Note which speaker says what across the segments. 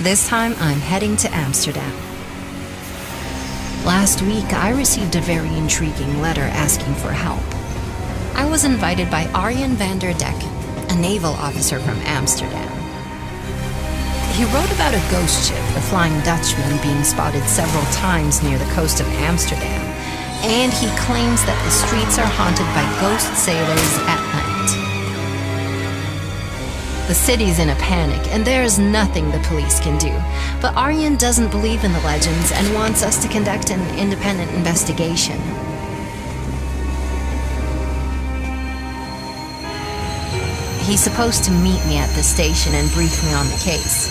Speaker 1: This time, I'm heading to Amsterdam. Last week, I received a very intriguing letter asking for help. I was invited by Arjen van der Decken, a naval officer from Amsterdam. He wrote about a ghost ship, the Flying Dutchman, being spotted several times near the coast of Amsterdam, and he claims that the streets are haunted by ghost sailors at night. The city's in a panic, and there's nothing the police can do. But Arjen doesn't believe in the legends and wants us to conduct an independent investigation. He's supposed to meet me at the station and brief me on the case.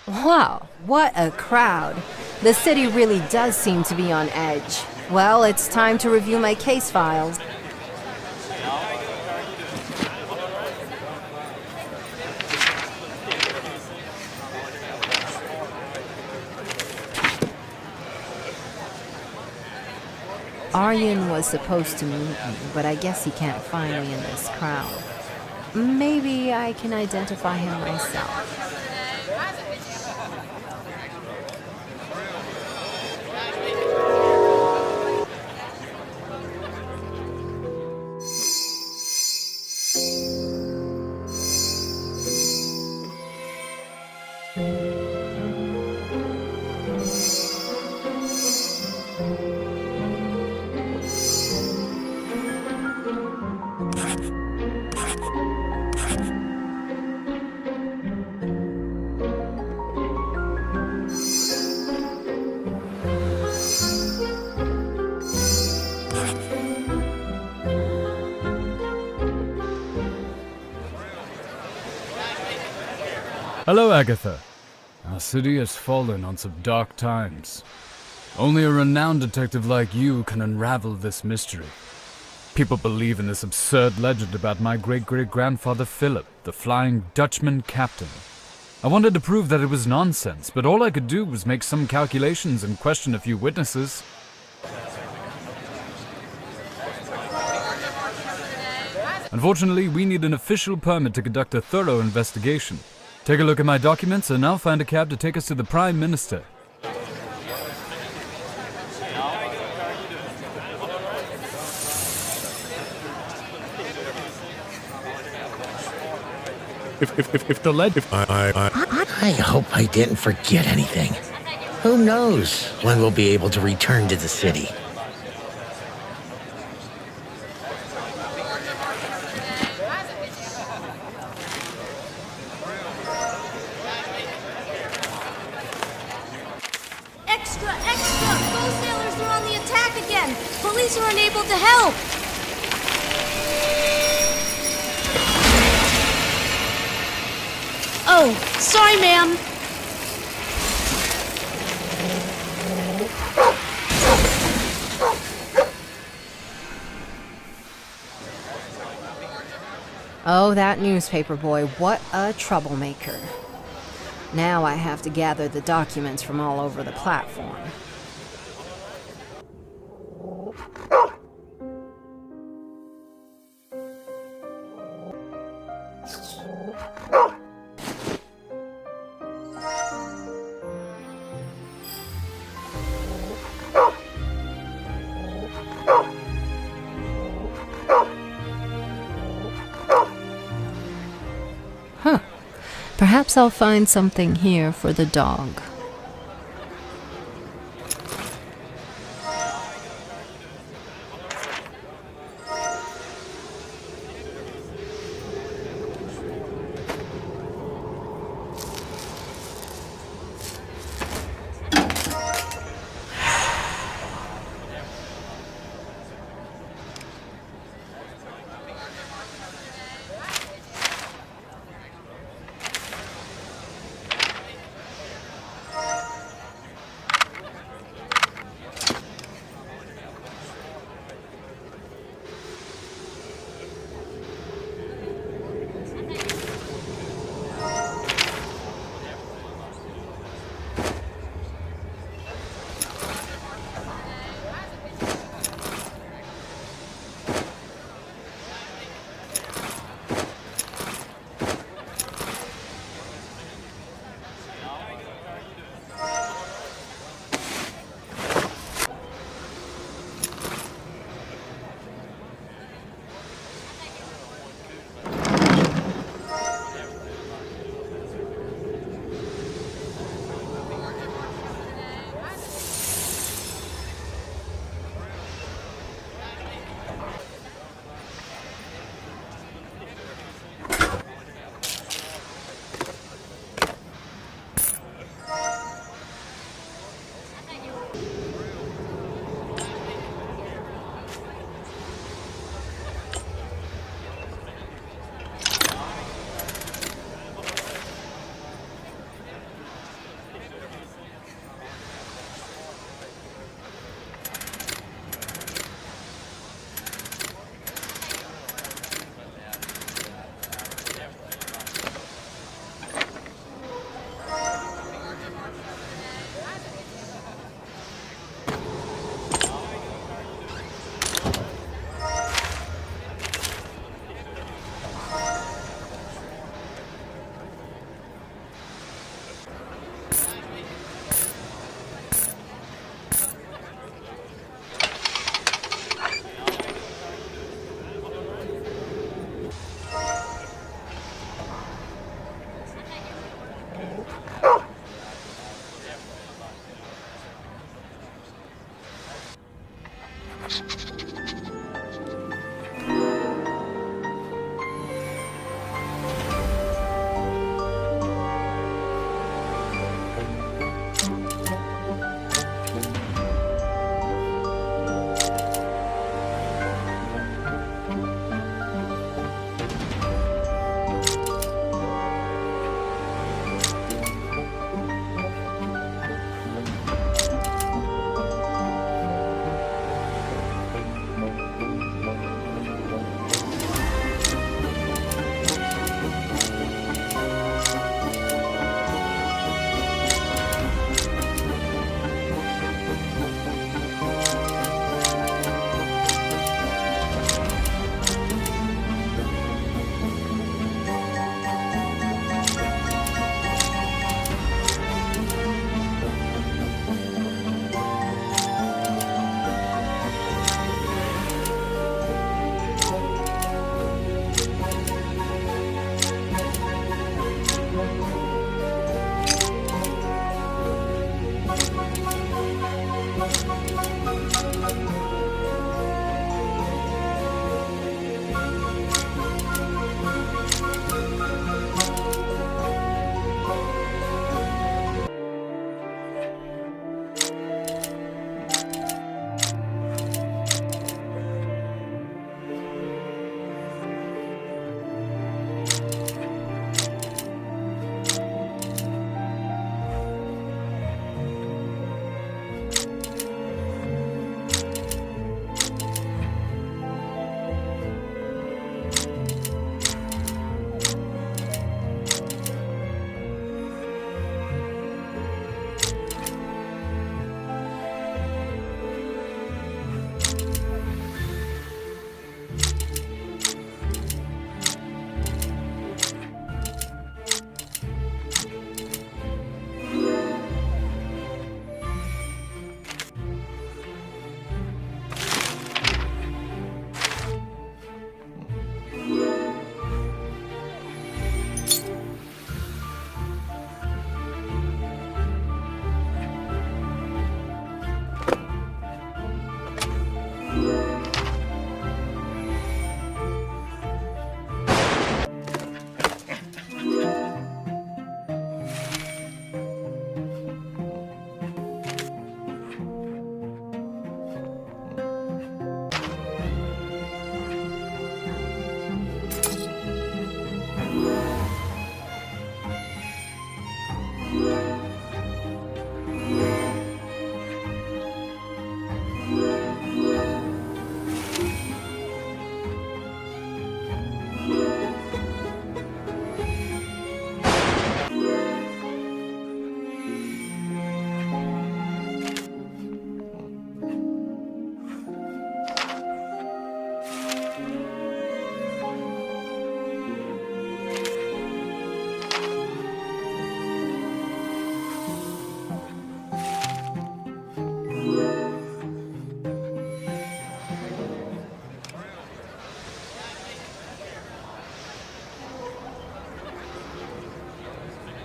Speaker 1: Wow, what a crowd. The city really does seem to be on edge. Well, it's time to review my case files. Arjen was supposed to meet me, but I guess he can't find me in this crowd. Maybe I can identify him myself.
Speaker 2: Hello, Agatha. Our city has fallen on some dark times. Only a renowned detective like you can unravel this mystery. People believe in this absurd legend about my great-great-grandfather Philip, the Flying Dutchman captain. I wanted to prove that it was nonsense, but all I could do was make some calculations and question a few witnesses. Unfortunately, we need an official permit to conduct a thorough investigation. Take a look at my documents and I'll find a cab to take us to the Prime Minister.
Speaker 3: I hope I didn't forget anything. Who knows when we'll be able to return to the city.
Speaker 4: Police are unable to help! Oh, sorry, ma'am.
Speaker 1: Oh, that newspaper boy, what a troublemaker. Now I have to gather the documents from all over the platform. Perhaps I'll find something here for the dog.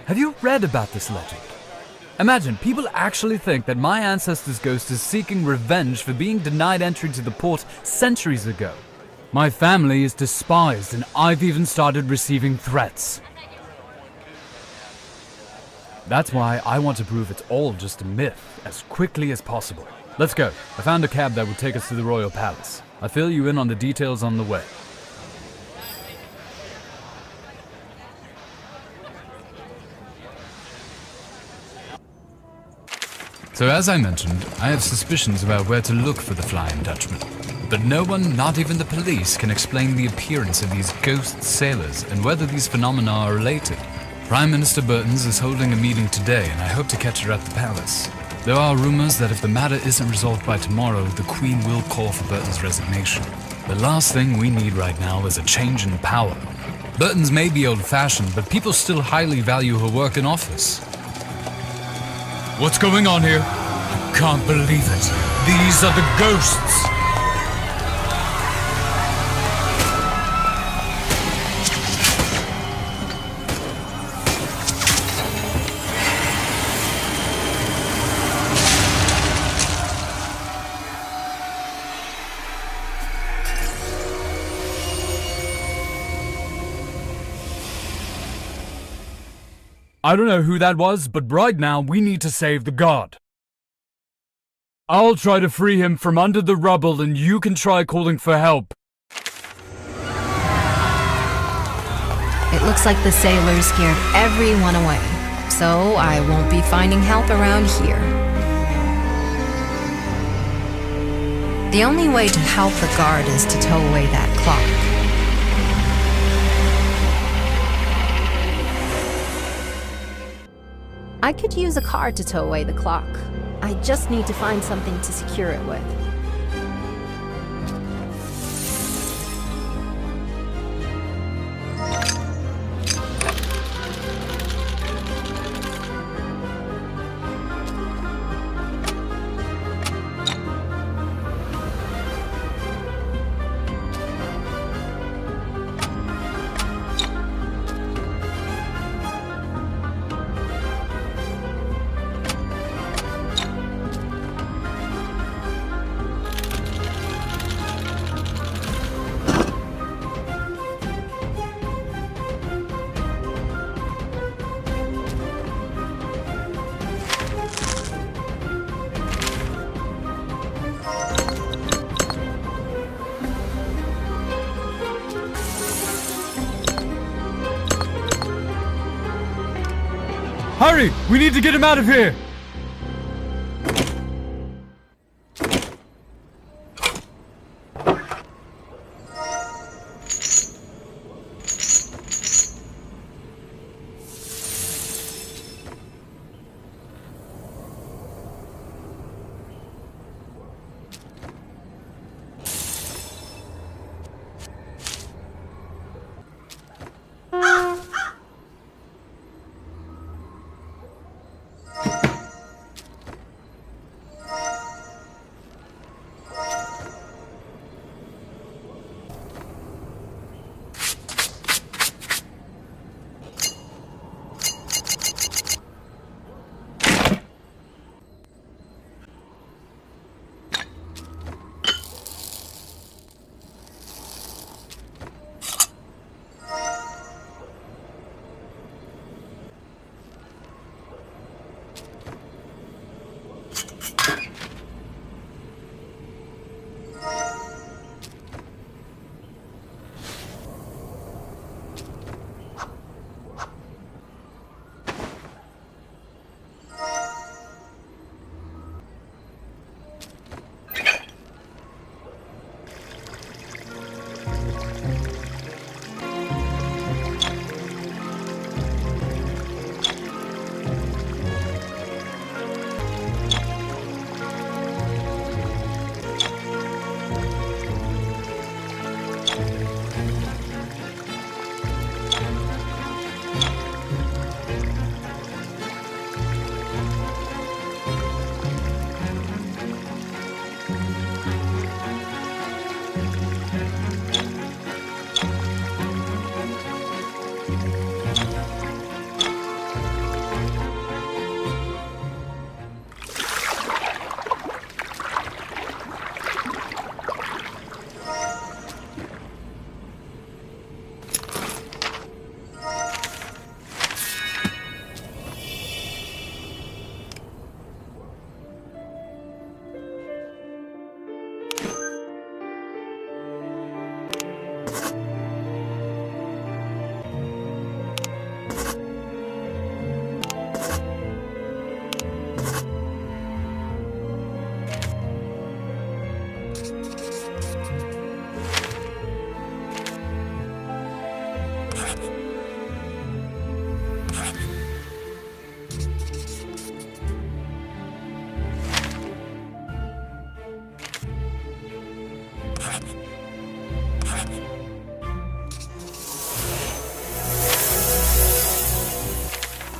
Speaker 2: Have you read about this legend? Imagine, people actually think that my ancestor's ghost is seeking revenge for being denied entry to the port centuries ago. My family is despised and I've even started receiving threats. That's why I want to prove it's all just a myth as quickly as possible. Let's go. I found a cab that would take us to the Royal Palace. I'll fill you in on the details on the way. So as I mentioned, I have suspicions about where to look for the Flying Dutchman. But no one, not even the police, can explain the appearance of these ghost sailors and whether these phenomena are related. Prime Minister Burtons is holding a meeting today and I hope to catch her at the palace. There are rumors that if the matter isn't resolved by tomorrow, the Queen will call for Burton's resignation. The last thing we need right now is a change in power. Burton's may be old-fashioned, but people still highly value her work in office. What's going on here? I can't believe it. These are the ghosts! I don't know who that was, but right now we need to save the god. I'll try to free him from under the rubble and you can try calling for help.
Speaker 1: It looks like the sailors scared everyone away, so I won't be finding help around here. The only way to help the guard is to tow away that clock. I could use a car to tow away the clock. I just need to find something to secure it with.
Speaker 2: Hurry! We need to get him out of here!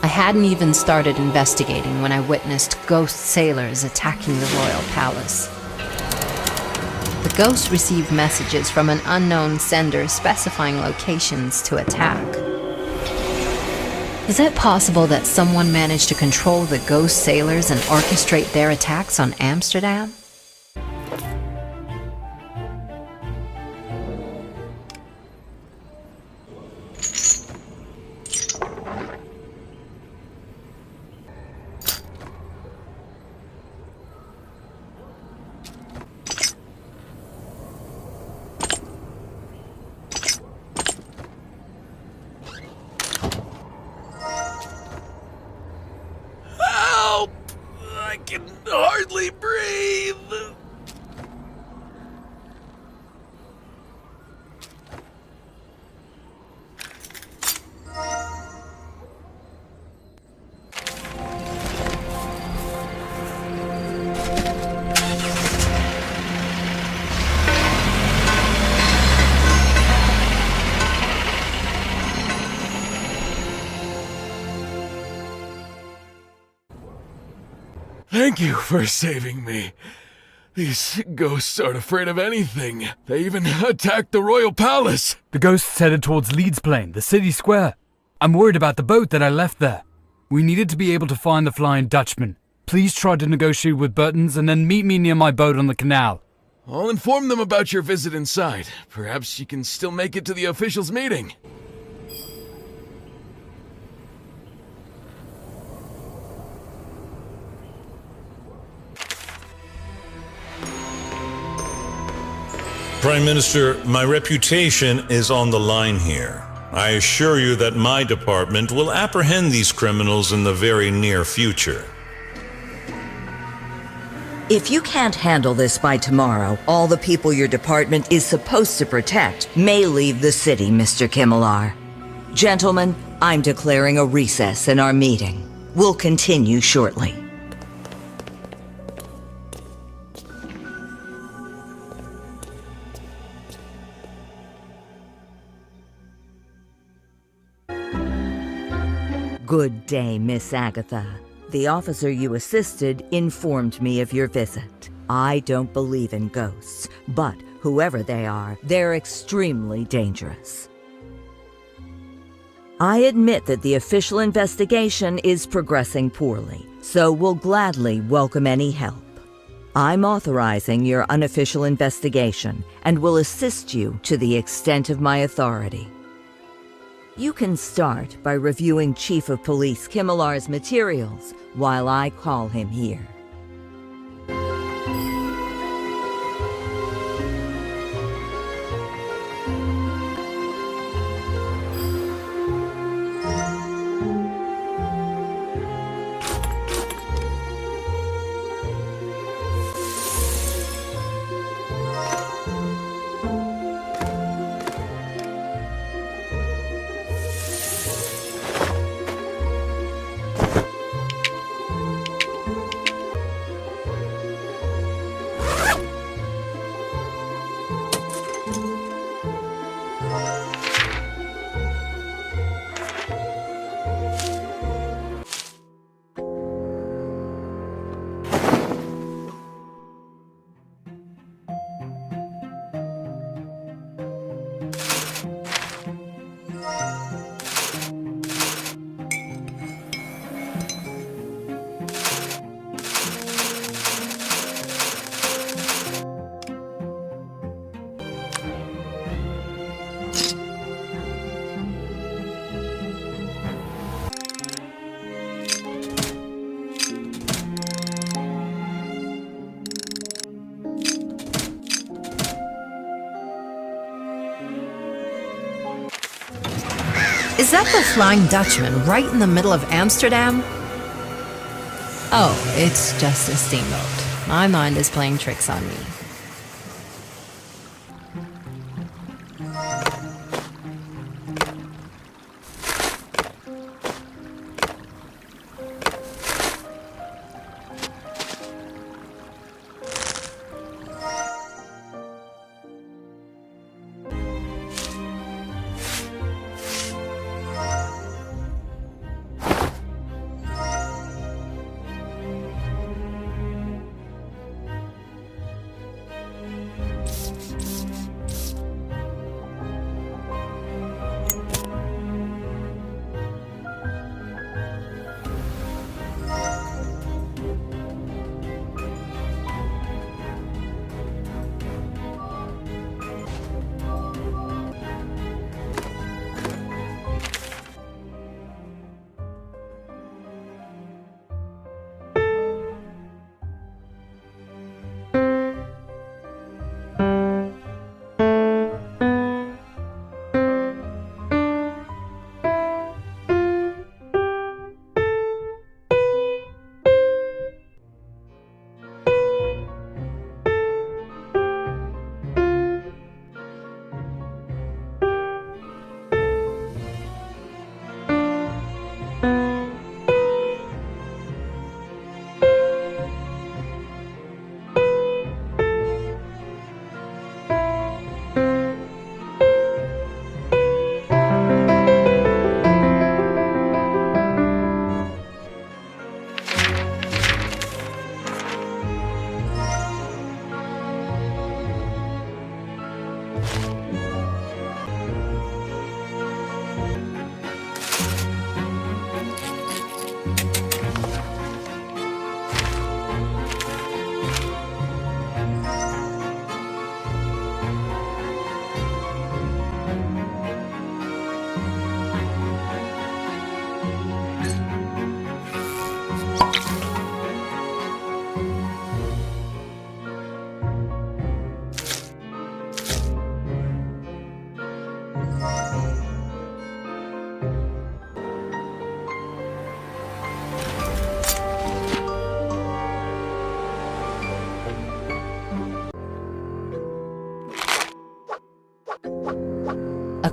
Speaker 1: I hadn't even started investigating when I witnessed ghost sailors attacking the royal palace. The ghosts received messages from an unknown sender specifying locations to attack. Is it possible that someone managed to control the ghost sailors and orchestrate their attacks on Amsterdam?
Speaker 2: I can hardly breathe. Thank you for saving me. These ghosts aren't afraid of anything. They even attacked the royal palace.
Speaker 5: The ghosts headed towards Leeds Plain, the city square. I'm worried about the boat that I left there. We needed to be able to find the Flying Dutchman. Please try to negotiate with Burton's and then meet me near my boat on the canal.
Speaker 2: I'll inform them about your visit inside. Perhaps you can still make it to the officials' meeting.
Speaker 6: Prime Minister, my reputation is on the line here. I assure you that my department will apprehend these criminals in the very near future.
Speaker 7: If you can't handle this by tomorrow, all the people your department is supposed to protect may leave the city, Mr. Kimmelar. Gentlemen, I'm declaring a recess in our meeting. We'll continue shortly. Good day, Miss Agatha. The officer you assisted informed me of your visit. I don't believe in ghosts, but whoever they are, they're extremely dangerous. I admit that the official investigation is progressing poorly, so we'll gladly welcome any help. I'm authorizing your unofficial investigation and will assist you to the extent of my authority. You can start by reviewing Chief of Police Kimmelar's materials while I call him here.
Speaker 1: Is that the Flying Dutchman right in the middle of Amsterdam? Oh, it's just a steamboat. My mind is playing tricks on me.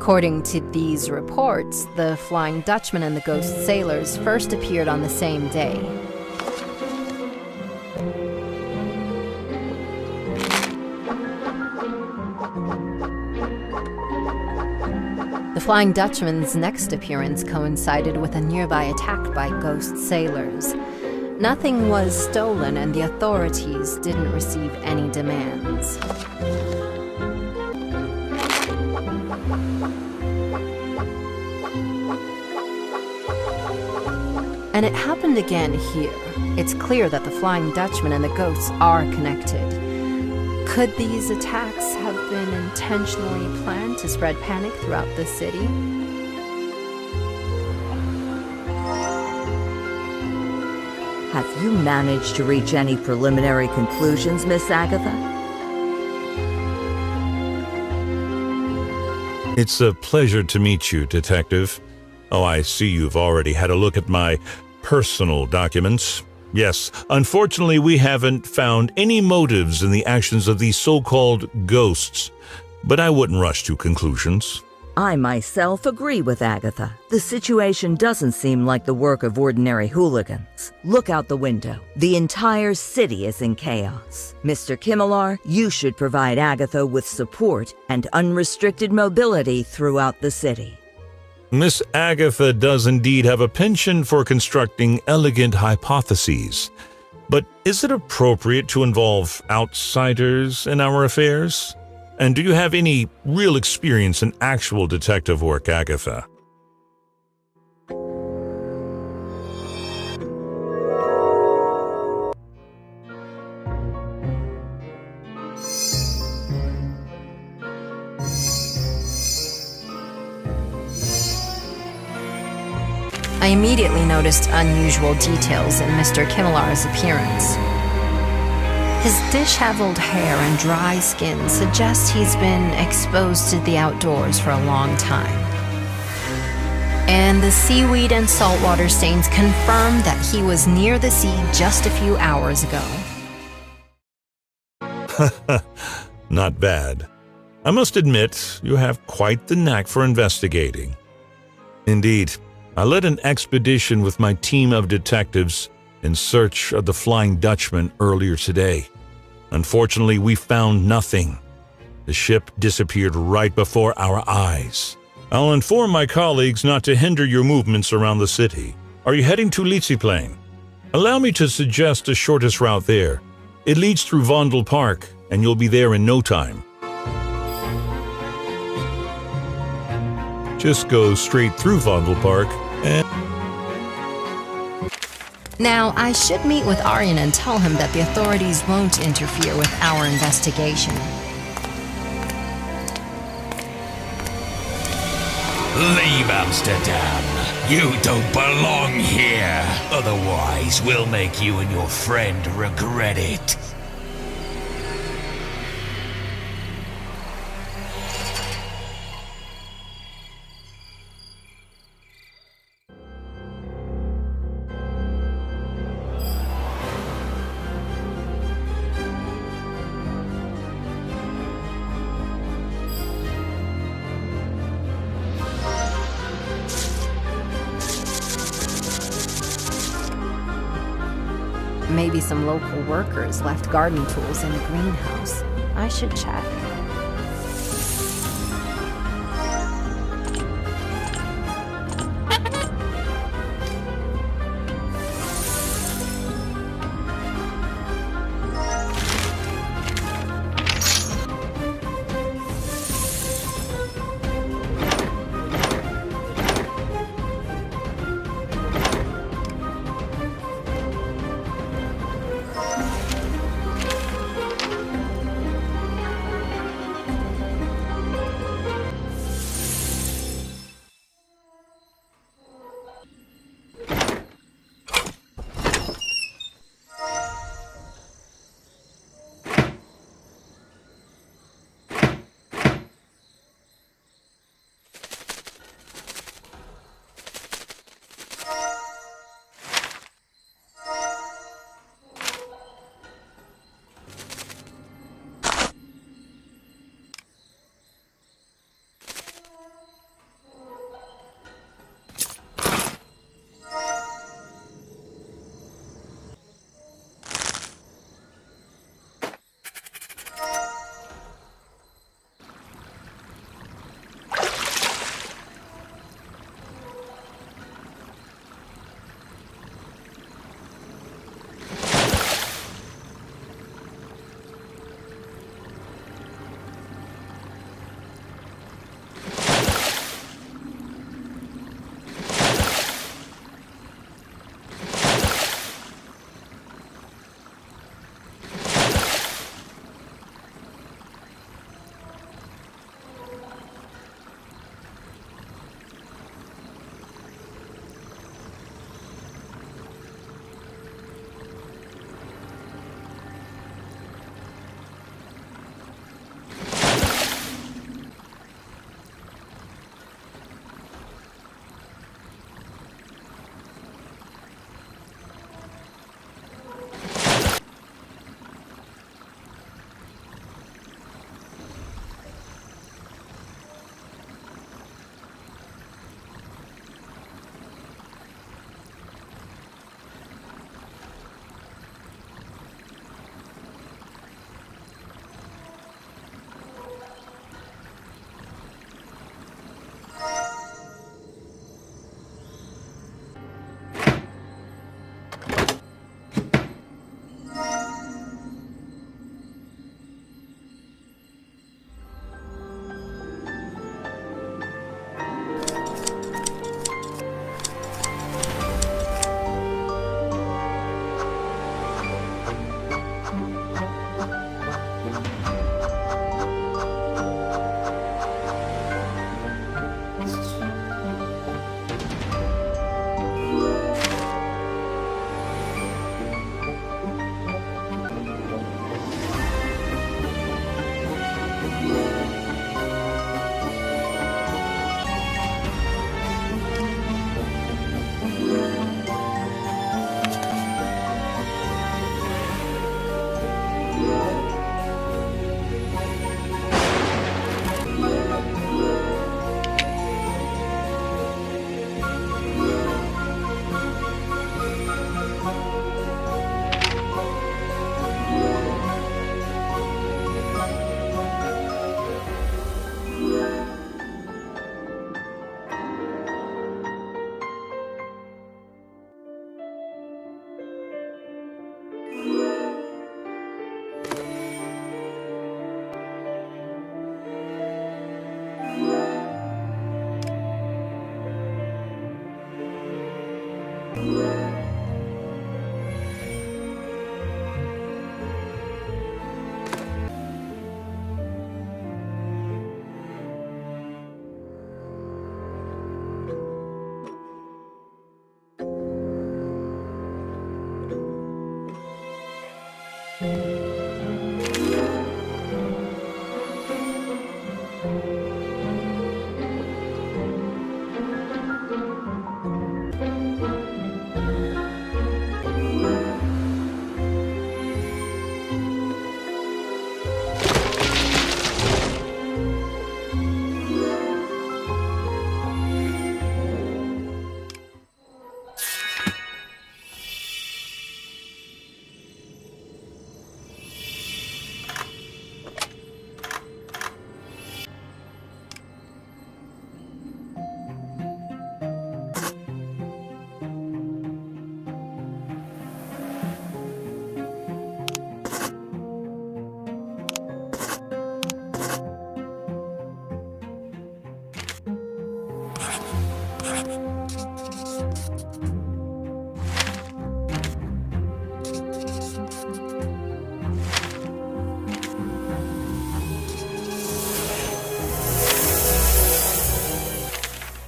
Speaker 1: According to these reports, the Flying Dutchman and the Ghost Sailors first appeared on the same day. The Flying Dutchman's next appearance coincided with a nearby attack by Ghost Sailors. Nothing was stolen, and the authorities didn't receive any demands. And it happened again here. It's clear that the Flying Dutchman and the ghosts are connected. Could these attacks have been intentionally planned to spread panic throughout the city?
Speaker 7: Have you managed to reach any preliminary conclusions, Miss Agatha?
Speaker 6: It's a pleasure to meet you, Detective. Oh, I see you've already had a look at my personal documents. Yes, unfortunately, we haven't found any motives in the actions of these so-called ghosts, but I wouldn't rush to conclusions.
Speaker 7: I myself agree with Agatha. The situation doesn't seem like the work of ordinary hooligans. Look out the window. The entire city is in chaos. Mr. Kimmelar, you should provide Agatha with support and unrestricted mobility throughout the city.
Speaker 6: Miss Agatha does indeed have a penchant for constructing elegant hypotheses. But is it appropriate to involve outsiders in our affairs? And do you have any real experience in actual detective work, Agatha?
Speaker 1: I immediately noticed unusual details in Mr. Kimmelar's appearance. His disheveled hair and dry skin suggest he's been exposed to the outdoors for a long time. And the seaweed and saltwater stains confirm that he was near the sea just a few hours ago.
Speaker 6: Not bad. I must admit, you have quite the knack for investigating. Indeed, I led an expedition with my team of detectives in search of the Flying Dutchman earlier today. Unfortunately, we found nothing. The ship disappeared right before our eyes. I'll inform my colleagues not to hinder your movements around the city. Are you heading to Lietzieplein? Allow me to suggest the shortest route there. It leads through Vondel Park, and you'll be there in no time. Just go straight through Vondel Park and...
Speaker 1: Now, I should meet with Arjen and tell him that the authorities won't interfere with our investigation.
Speaker 8: Leave Amsterdam. You don't belong here. Otherwise, we'll make you and your friend regret it.
Speaker 1: Maybe some local workers left garden tools in the greenhouse. I should check.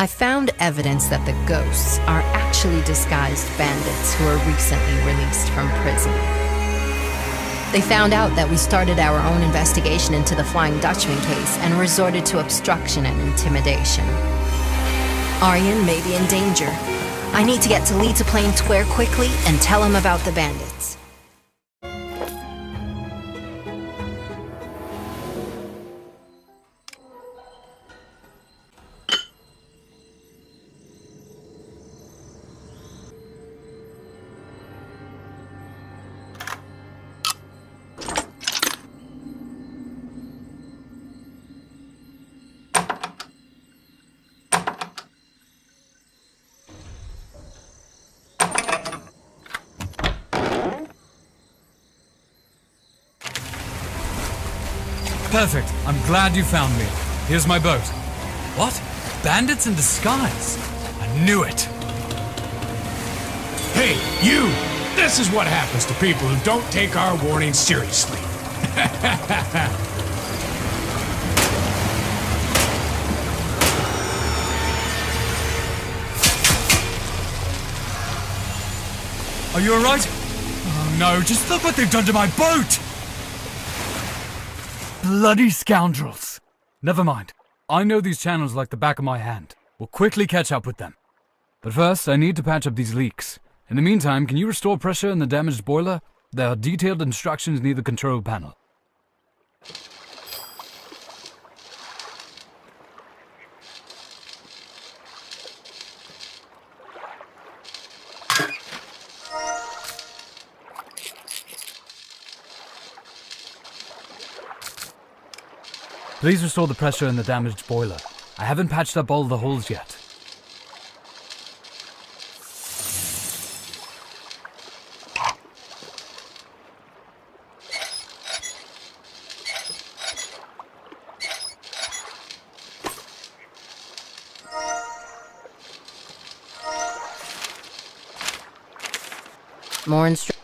Speaker 1: I found evidence that the ghosts are actually disguised bandits who were recently released from prison. They found out that we started our own investigation into the Flying Dutchman case and resorted to obstruction and intimidation. Aryan may be in danger. I need to get to Leeds Plain Square quickly and tell him about the bandits.
Speaker 5: Perfect. I'm glad you found me. Here's my boat. What? Bandits in disguise? I knew it.
Speaker 9: Hey, you! This is what happens to people who don't take our warning seriously.
Speaker 5: Are you alright? Oh no, just look what they've done to my boat! Bloody scoundrels! Never mind. I know these channels like the back of my hand. We'll quickly catch up with them. But first, I need to patch up these leaks. In the meantime, can you restore pressure in the damaged boiler? There are detailed instructions near the control panel. Please restore the pressure in the damaged boiler. I haven't patched up all the holes yet.
Speaker 1: More instructions.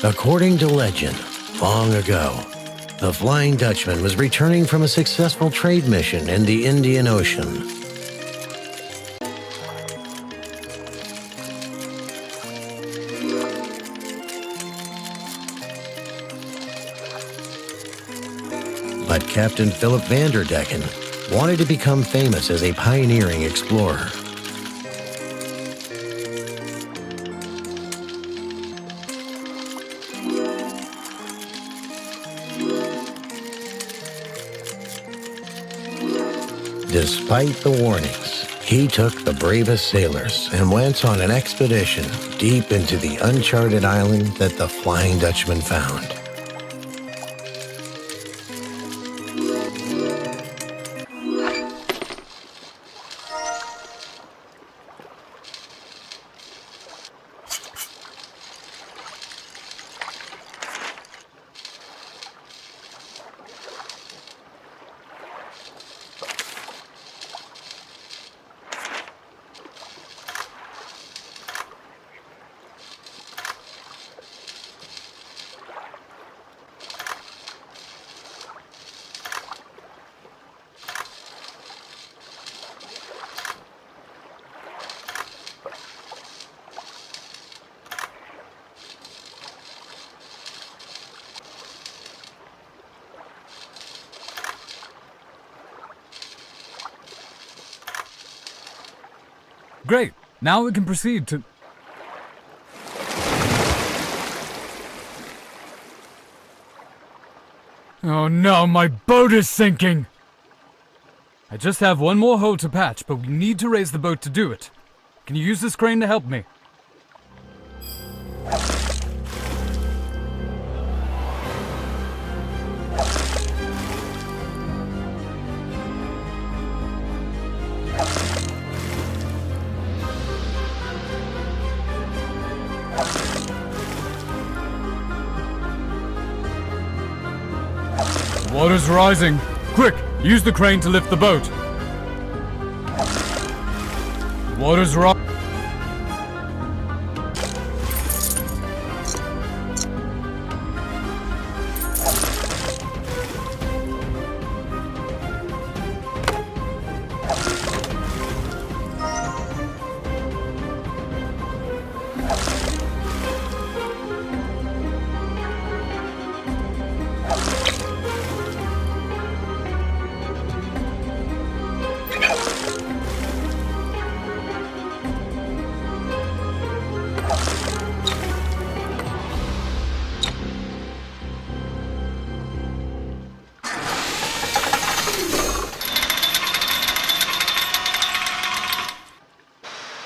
Speaker 3: According to legend, long ago, the Flying Dutchman was returning from a successful trade mission in the Indian Ocean. But Captain Philip Vanderdecken wanted to become famous as a pioneering explorer. Despite the warnings, he took the bravest sailors and went on an expedition deep into the uncharted island that the Flying Dutchman found.
Speaker 5: Great. Now we can proceed to... Oh no, my boat is sinking! I just have one more hole to patch, but we need to raise the boat to do it. Can you use this crane to help me? The water's rising. Quick, use the crane to lift the boat. The water's rising.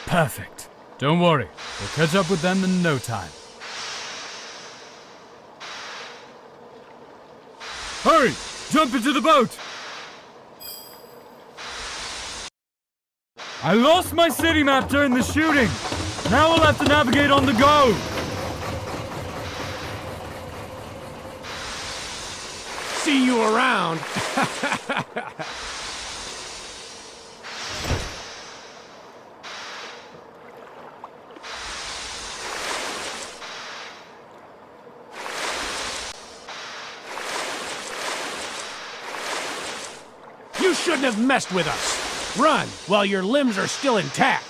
Speaker 5: Perfect. Don't worry, we'll catch up with them in no time. Hurry! Jump into the boat! I lost my city map during the shooting! Now we'll have to navigate on the go!
Speaker 9: See you around. You shouldn't have messed with us. Run while your limbs are still intact.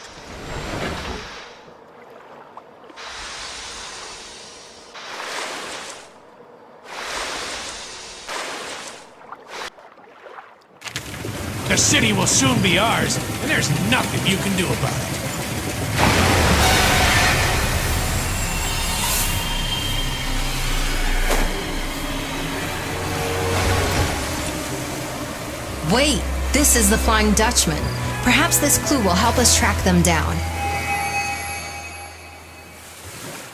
Speaker 9: The city will soon be ours, and there's nothing you can do about it.
Speaker 1: Wait, this is the Flying Dutchman. Perhaps this clue will help us track them down.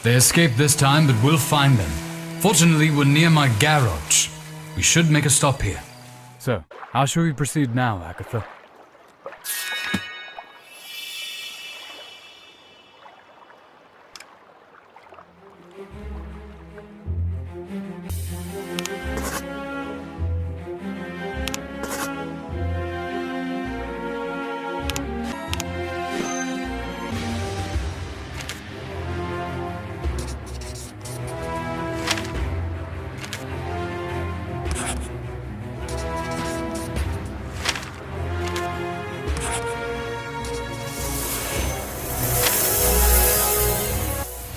Speaker 5: They escaped this time, but we'll find them. Fortunately, we're near my garage. We should make a stop here. So, how should we proceed now, Agatha?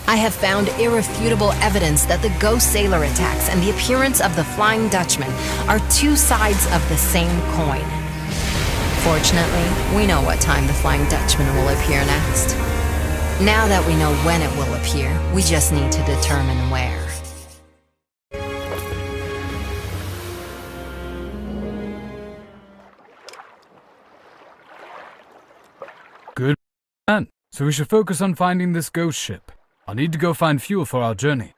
Speaker 1: I have found irrefutable evidence that the ghost sailor attacks and the appearance of the Flying Dutchman are two sides of the same coin. Fortunately, we know what time the Flying Dutchman will appear next. Now that we know when it will appear, we just need to determine where.
Speaker 5: Good plan. So we should focus on finding this ghost ship. I'll need to go find fuel for our journey.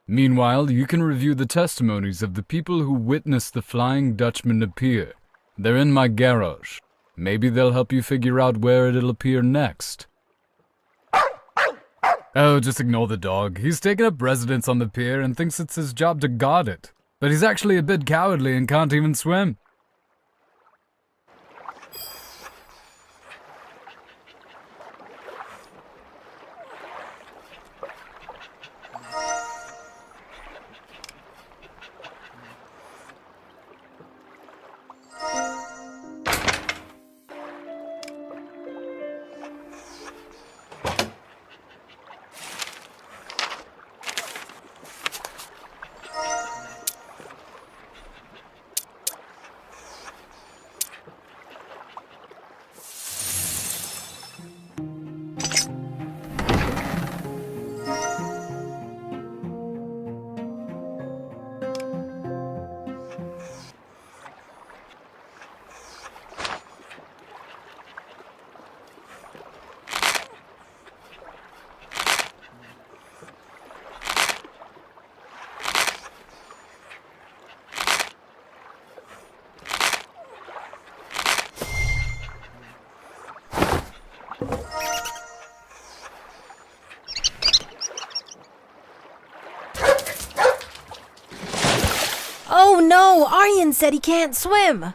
Speaker 5: Meanwhile, you can review the testimonies of the people who witnessed the Flying Dutchman appear. They're in my garage. Maybe they'll help you figure out where it'll appear next. Oh, just ignore the dog. He's taken up residence on the pier and thinks it's his job to guard it. But he's actually a bit cowardly and can't even swim.
Speaker 4: Oh no, Aryan said he can't swim.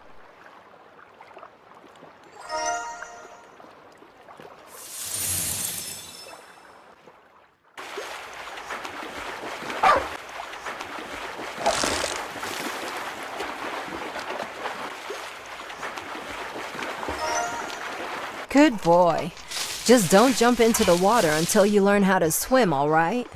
Speaker 1: Good boy. Just don't jump into the water until you learn how to swim, all right?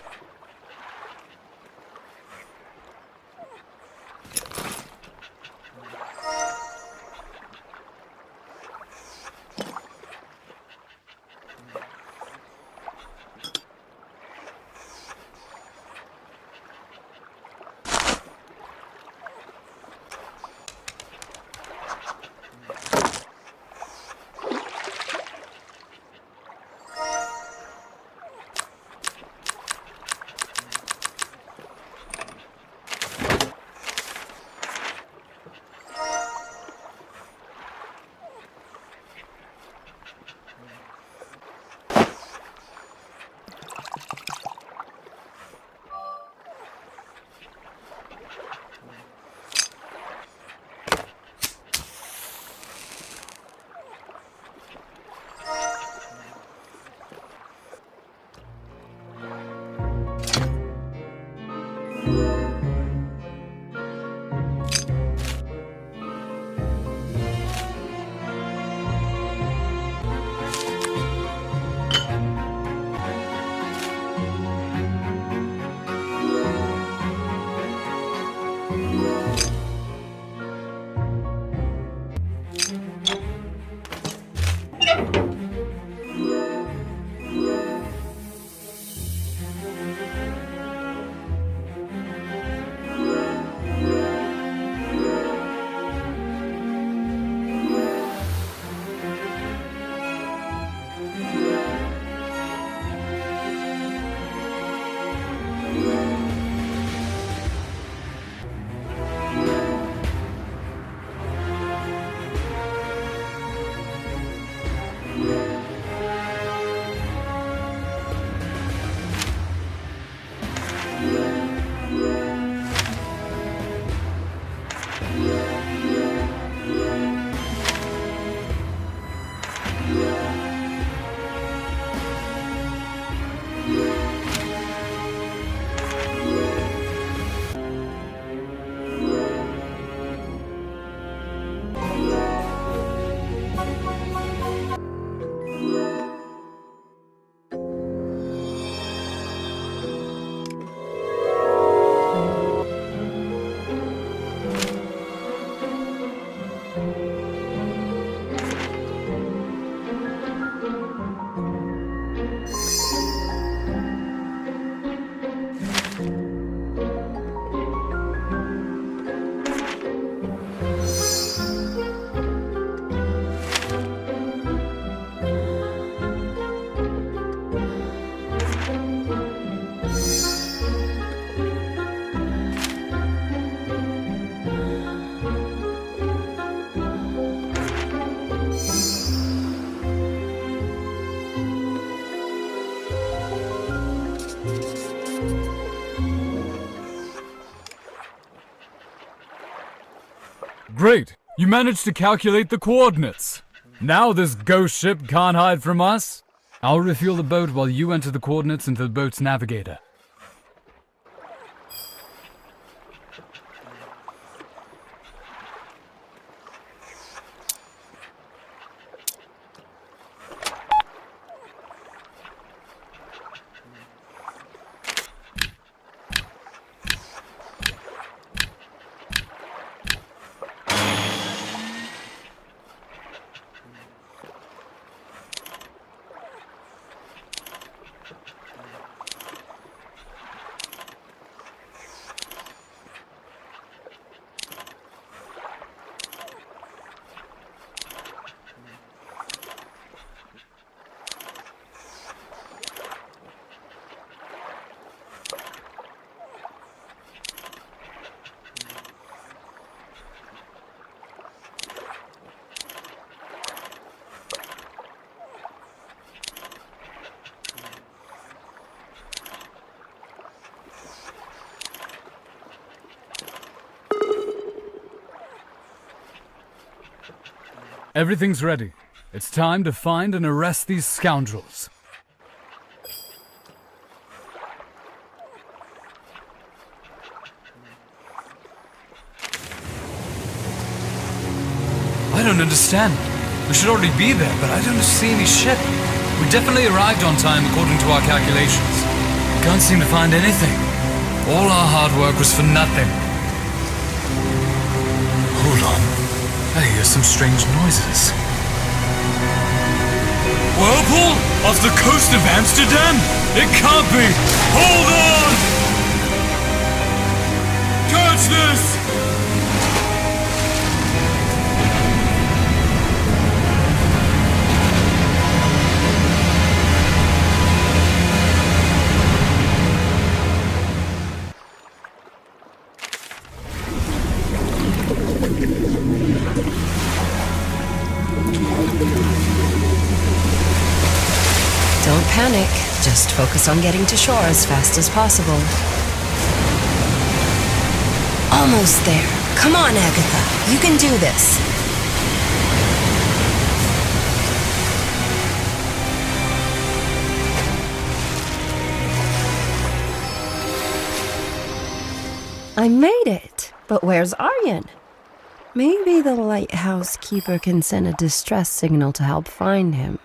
Speaker 5: Great! You managed to calculate the coordinates. Now this ghost ship can't hide from us. I'll refuel the boat while you enter the coordinates into the boat's navigator. Everything's ready. It's time to find and arrest these scoundrels. I don't understand. We should already be there, but I don't see any ship. We definitely arrived on time according to our calculations. Can't seem to find anything. All our hard work was for nothing. Hold on. I hear some strange noises. Whirlpool? Off the coast of Amsterdam? It can't be! Hold on! Catch this!
Speaker 1: Don't panic. Just focus on getting to shore as fast as possible. Almost there. Come on, Agatha. You can do this.
Speaker 4: I made it. But where's Aryan? Maybe the lighthouse keeper can send a distress signal to help find him.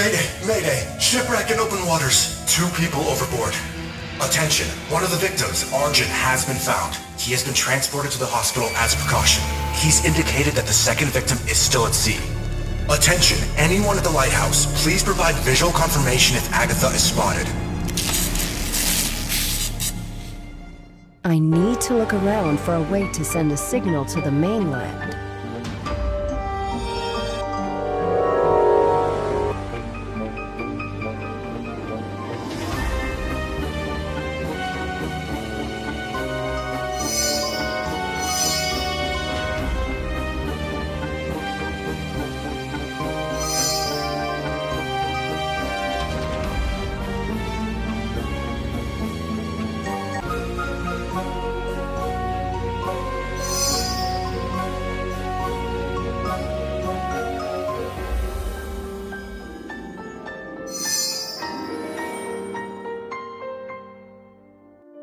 Speaker 10: Mayday! Mayday! Shipwreck in open waters. 2 people overboard. Attention! One of the victims, Arjun, has been found. He has been transported to the hospital as a precaution. He's indicated that the second victim is still at sea. Attention! Anyone at the lighthouse, please provide visual confirmation if Agatha is spotted.
Speaker 4: I need to look around for a way to send a signal to the mainland.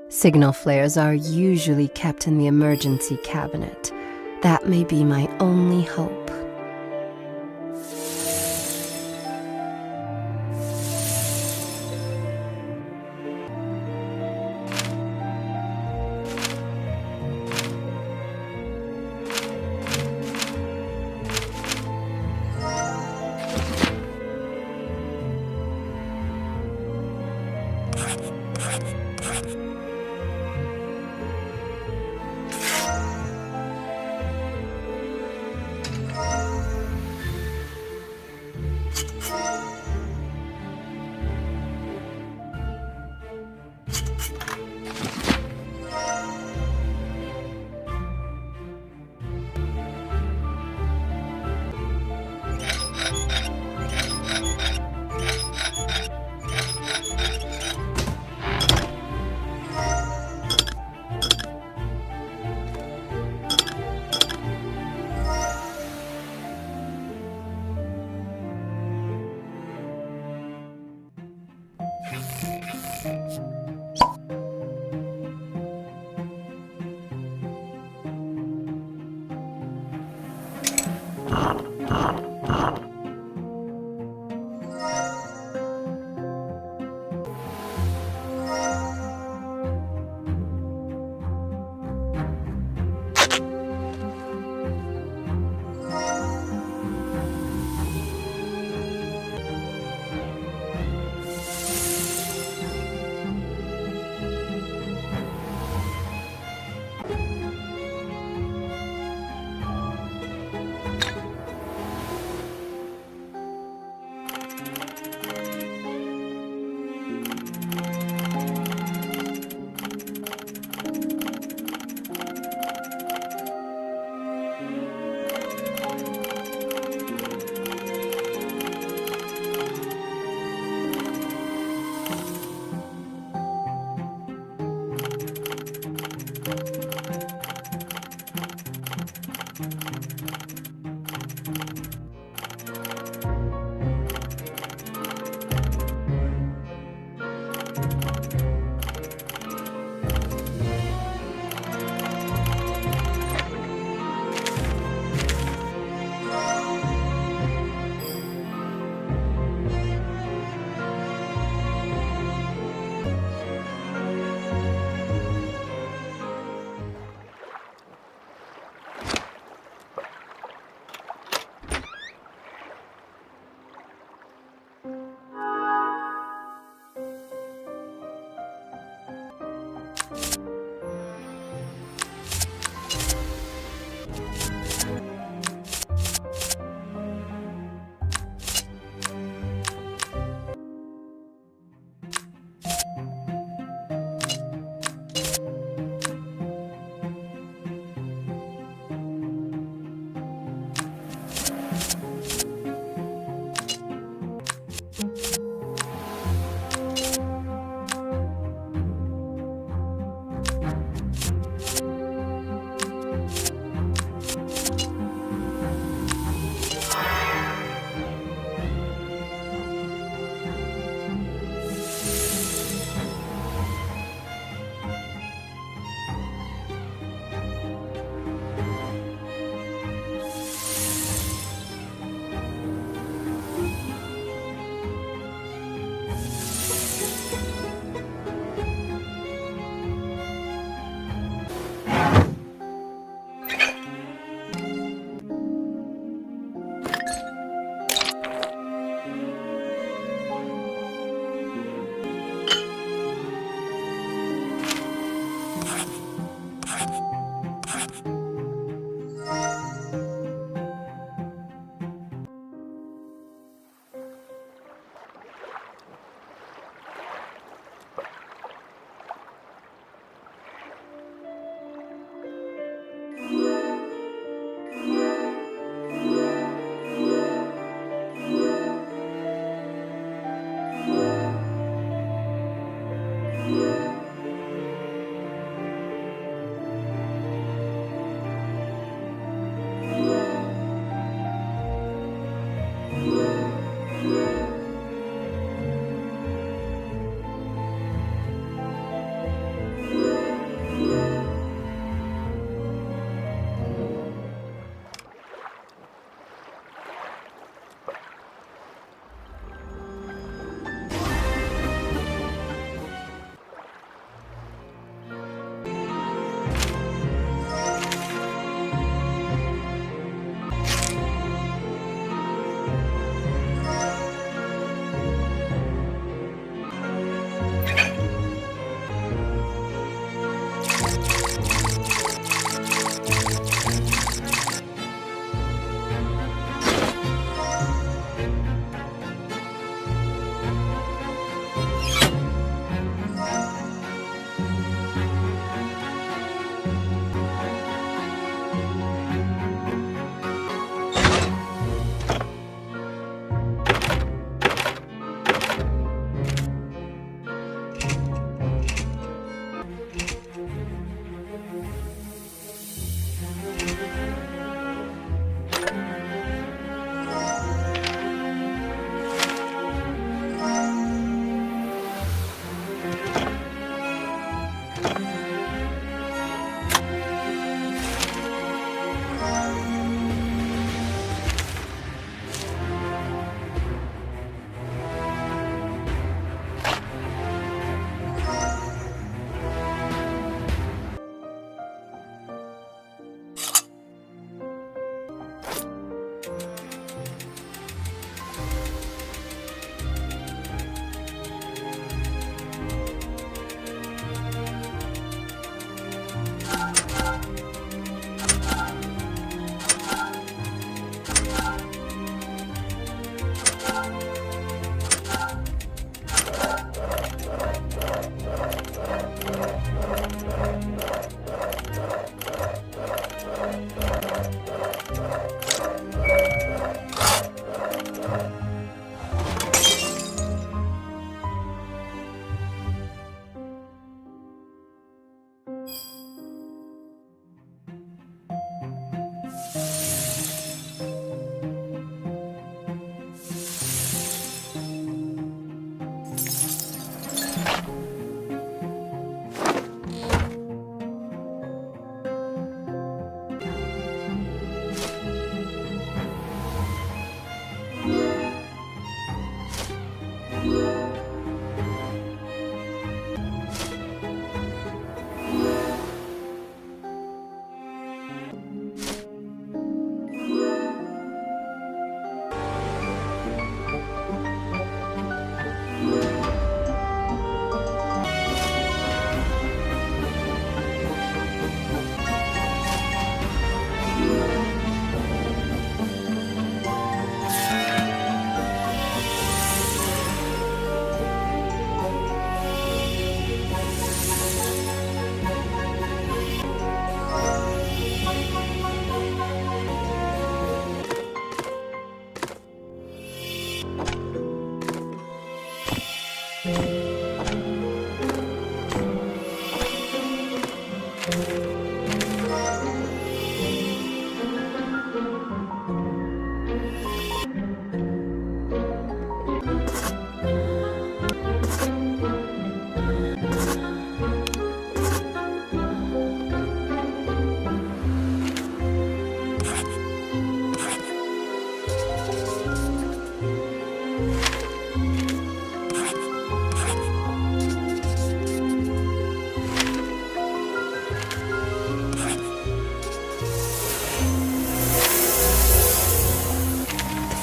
Speaker 4: Signal flares are usually kept in the emergency cabinet. That may be my only hope.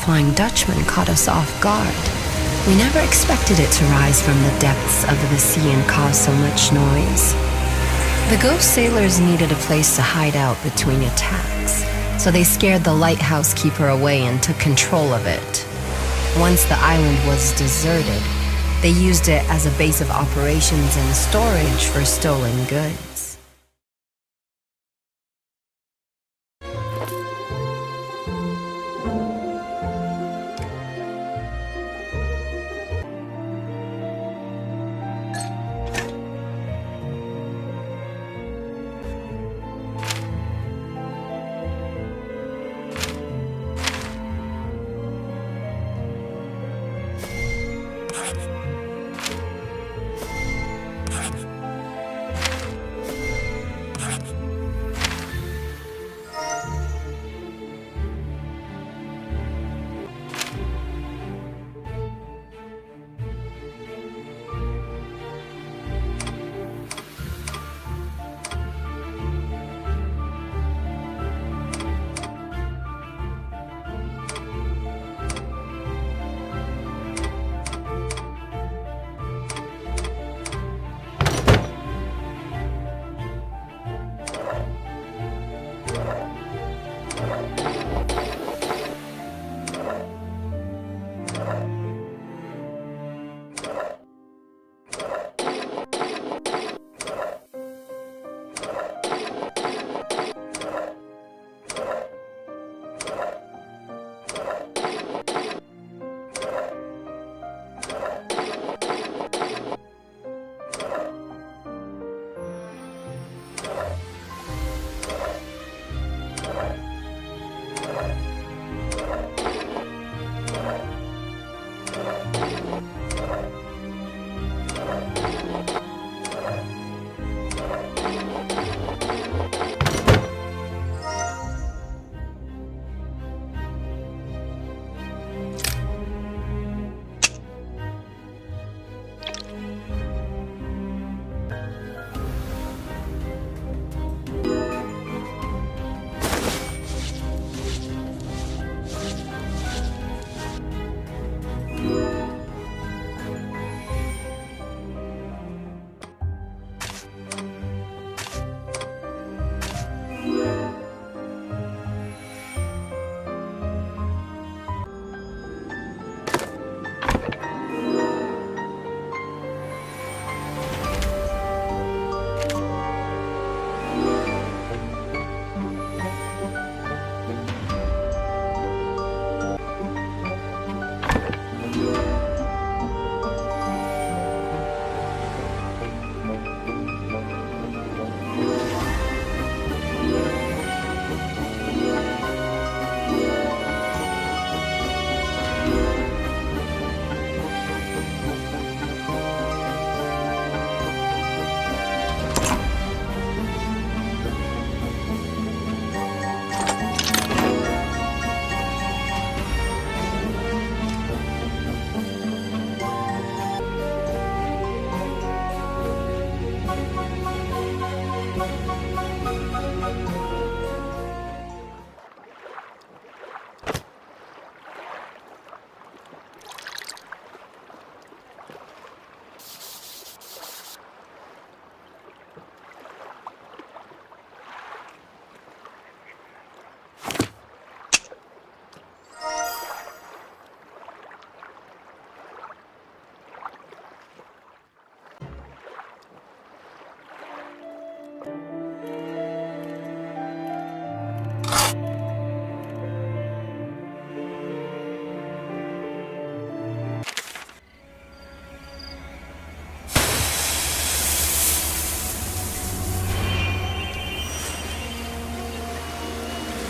Speaker 4: Flying Dutchman caught us off guard. We never expected it to rise from the depths of the sea and cause so much noise. The ghost sailors needed a place to hide out between attacks, so they scared the lighthouse keeper away and took control of it. Once the island was deserted, they used it as a base of operations and storage for stolen goods.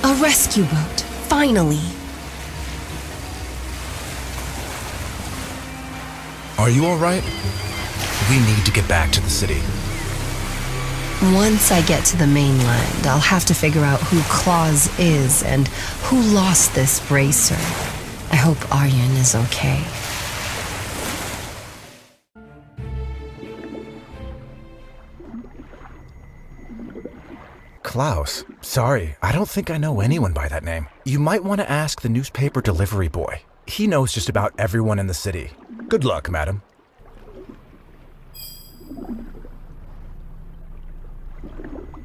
Speaker 4: A rescue boat, finally.
Speaker 10: Are you all right? We need to get back to the city.
Speaker 4: Once I get to the mainland, I'll have to figure out who Claus is and who lost this bracer. I hope Aryan is okay.
Speaker 11: Klaus, sorry, I don't think I know anyone by that name. You might want to ask the newspaper delivery boy. He knows just about everyone in the city. Good luck, madam.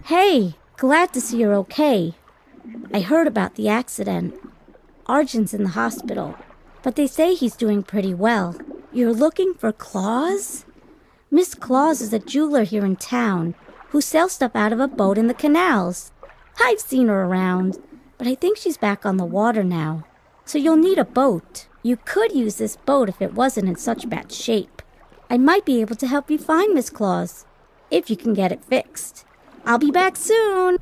Speaker 12: Hey, glad to see you're okay. I heard about the accident. Arjun's in the hospital, but they say he's doing pretty well. You're looking for Claus? Miss Claus is a jeweler here in town who sells stuff out of a boat in the canals. I've seen her around, but I think she's back on the water now. So you'll need a boat. You could use this boat if it wasn't in such bad shape. I might be able to help you find Miss Claus, if you can get it fixed. I'll be back soon.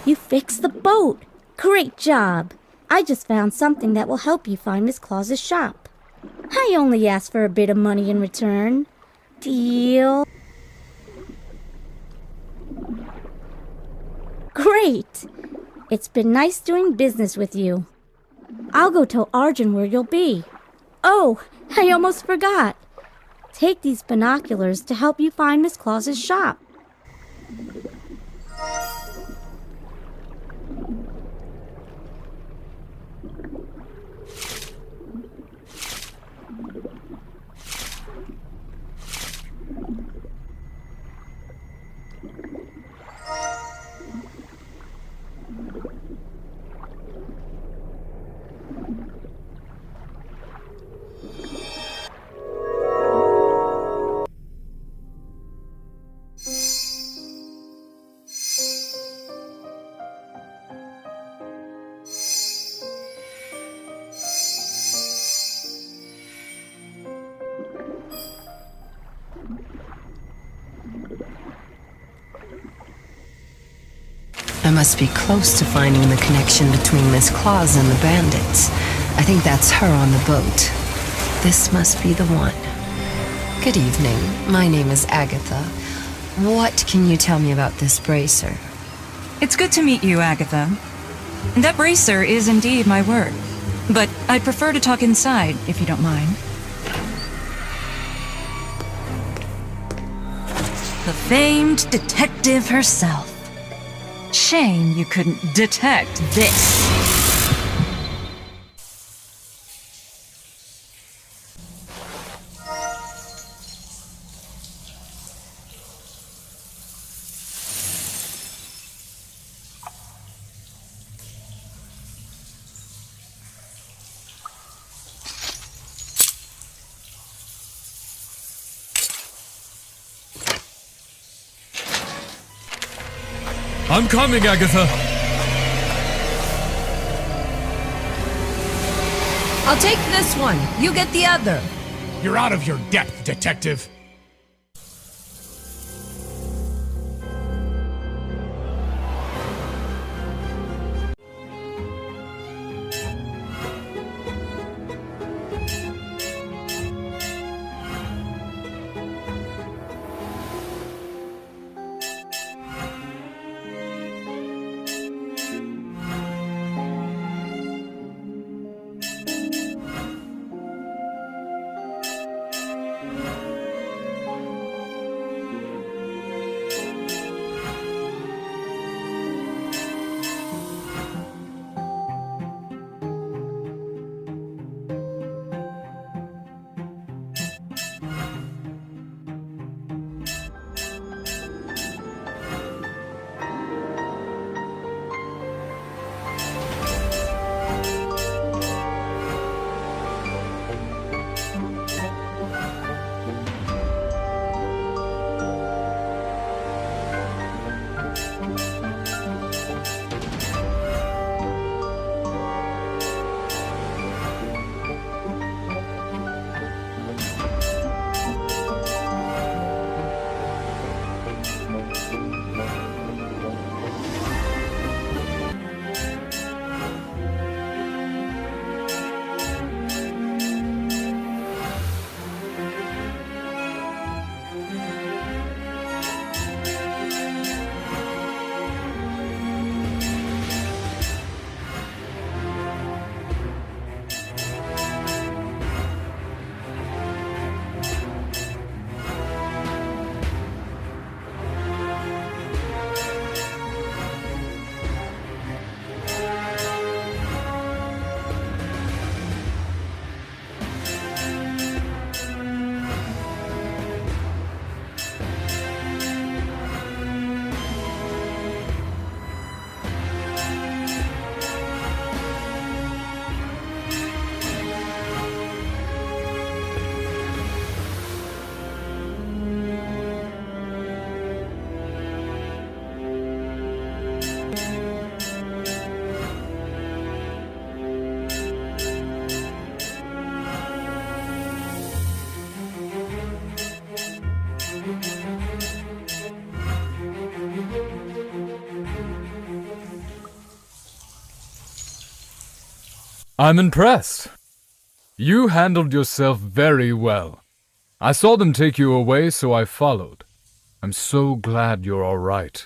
Speaker 12: You fixed the boat! Great job! I just found something that will help you find Miss Claus's shop. I only asked for a bit of money in return. Deal? Great! It's been nice doing business with you. I'll go tell Arjun where you'll be. Oh, I almost forgot. Take these binoculars to help you find Miss Claus's shop.
Speaker 4: I must be close to finding the connection between Miss Claus and the bandits. I think that's her on the boat. This must be the one. Good evening. My name is Agatha. What can you tell me about this bracer?
Speaker 13: It's good to meet you, Agatha. That bracer is indeed my work. But I'd prefer to talk inside, if you don't mind. The famed detective herself. Shame you couldn't detect this.
Speaker 2: I'm coming, Agatha.
Speaker 4: I'll take this one. You get the other.
Speaker 9: You're out of your depth, detective.
Speaker 2: I'm impressed. You handled yourself very well. I saw them take you away, so I followed. I'm so glad you're all right.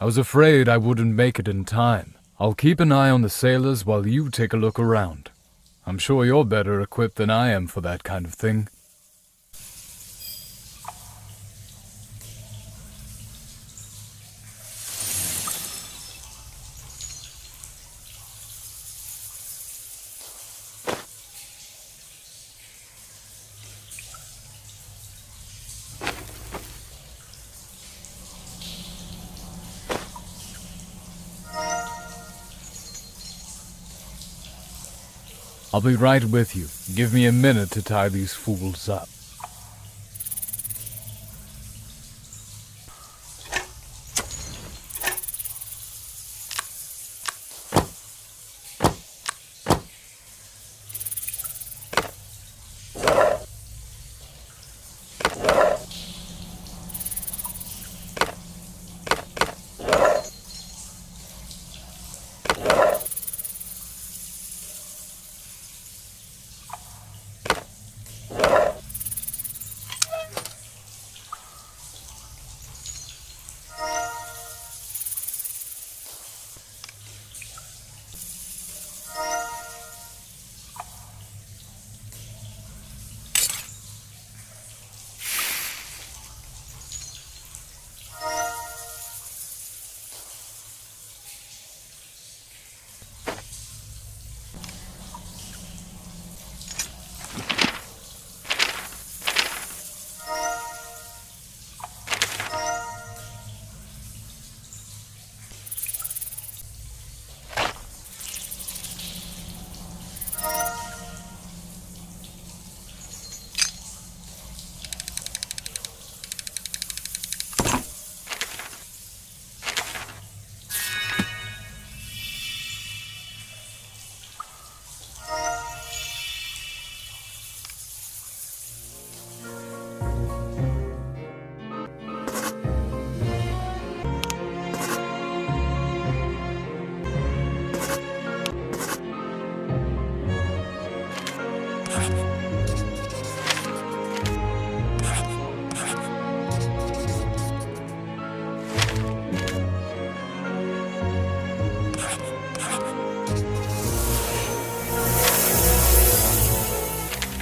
Speaker 2: I was afraid I wouldn't make it in time. I'll keep an eye on the sailors while you take a look around. I'm sure you're better equipped than I am for that kind of thing. I'll be right with you. Give me a minute to tie these fools up.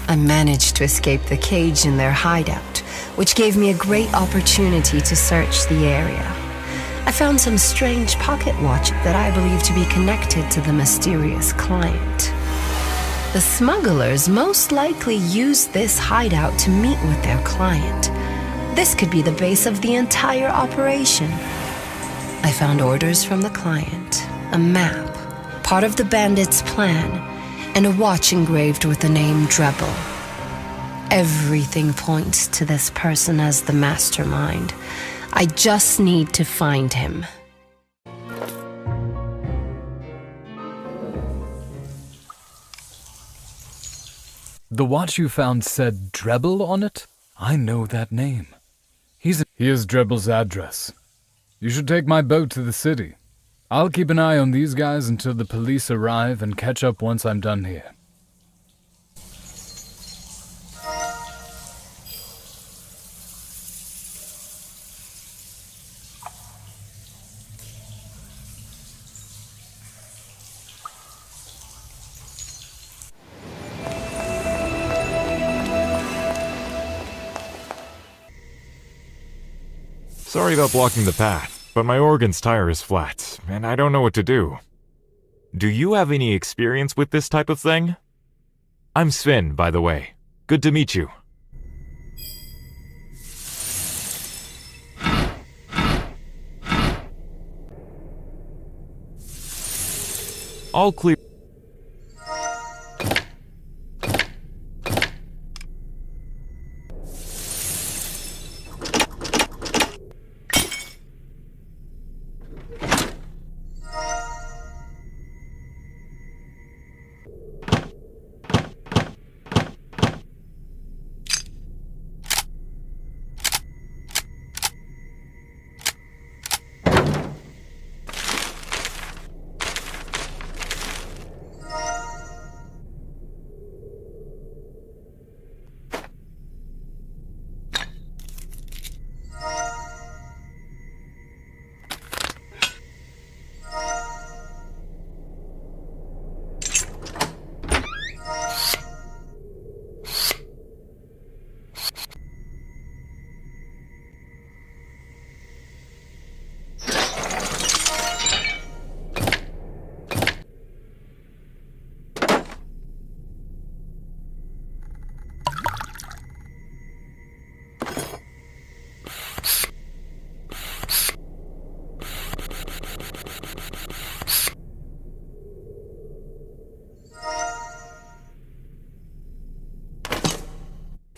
Speaker 4: I managed to escape the cage in their hideout, which gave me a great opportunity to search the area. I found some strange pocket watch that I believe to be connected to the mysterious client. The smugglers most likely used this hideout to meet with their client. This could be the base of the entire operation. I found orders from the client, a map, part of the bandits' plan, and a watch engraved with the name Drebel. Everything points to this person as the mastermind. I just need to find him.
Speaker 2: The watch you found said Drebel on it? I know that name. Here's Drebel's address. You should take my boat to the city. I'll keep an eye on these guys until the police arrive and catch up once I'm done here.
Speaker 14: Sorry about blocking the path, but my organ's tire is flat, and I don't know what to do. Do you have any experience with this type of thing? I'm Sven, by the way. Good to meet you. All clear.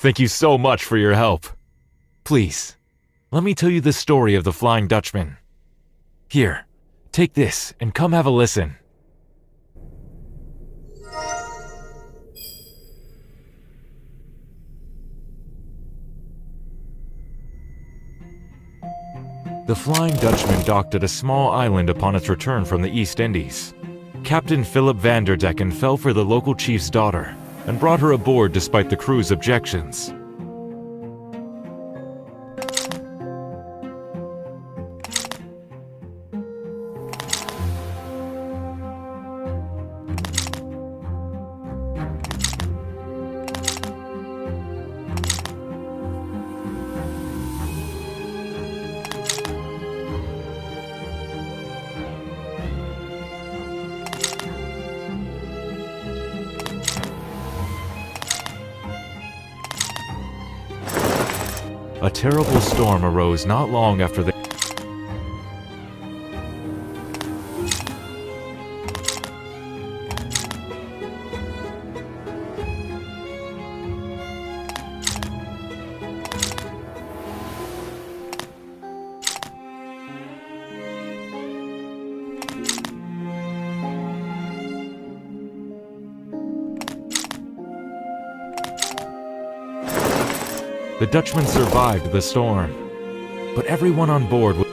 Speaker 14: Thank you so much for your help. Please, let me tell you the story of the Flying Dutchman. Here, take this and come have a listen. The Flying Dutchman docked at a small island upon its return from the East Indies. Captain Philip Vanderdecken fell for the local chief's daughter and brought her aboard despite the crew's objections. A terrible storm arose not long after the The Dutchman survived the storm, but everyone on board was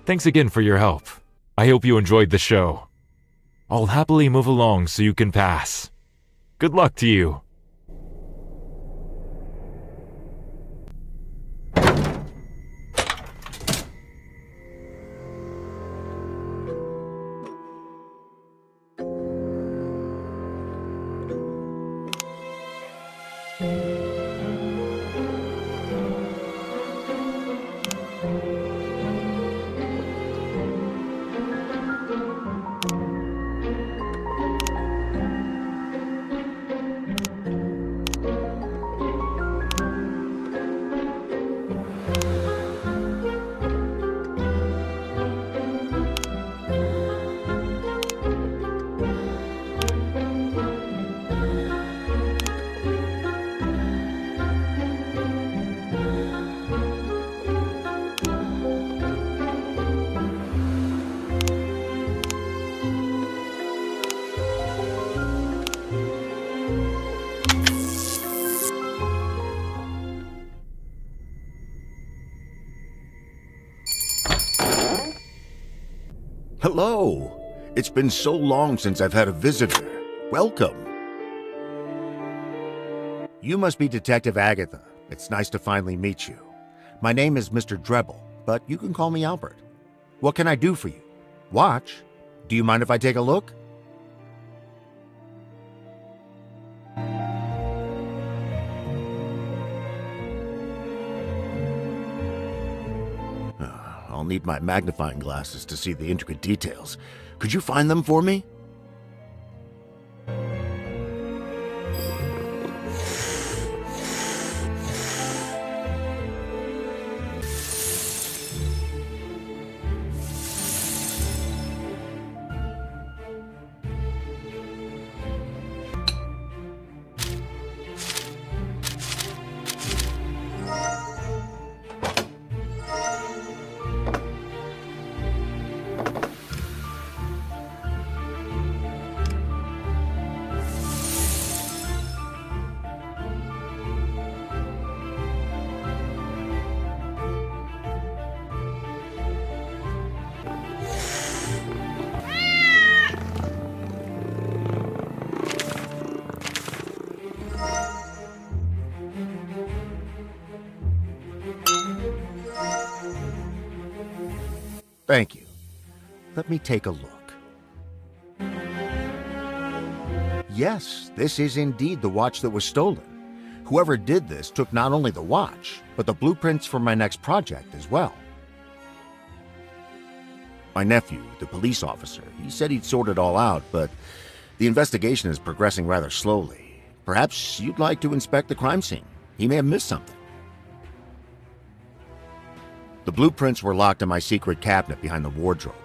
Speaker 14: Thanks again for your help. I hope you enjoyed the show. I'll happily move along so you can pass. Good luck to you.
Speaker 15: Hello! It's been so long since I've had a visitor. Welcome. You must be Detective Agatha. It's nice to finally meet you. My name is Mr. Drebble, but you can call me Albert. What can I do for you? Watch? Do you mind if I take a look? I'll need my magnifying glasses to see the intricate details. Could you find them for me? Thank you. Let me take a look. Yes, this is indeed the watch that was stolen. Whoever did this took not only the watch, but the blueprints for my next project as well. My nephew, the police officer, he said he'd sort it all out, but the investigation is progressing rather slowly. Perhaps you'd like to inspect the crime scene. He may have missed something. The blueprints were locked in my secret cabinet behind the wardrobe.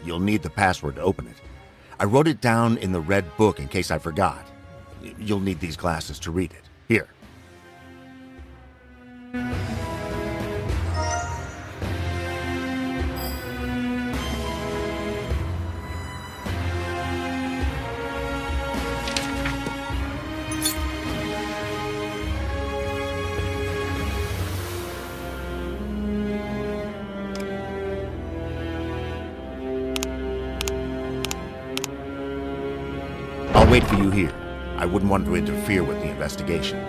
Speaker 15: You'll need the password to open it. I wrote it down in the red book in case I forgot. You'll need these glasses to read it. Here. I'll wait for you here. I wouldn't want to interfere with the investigation.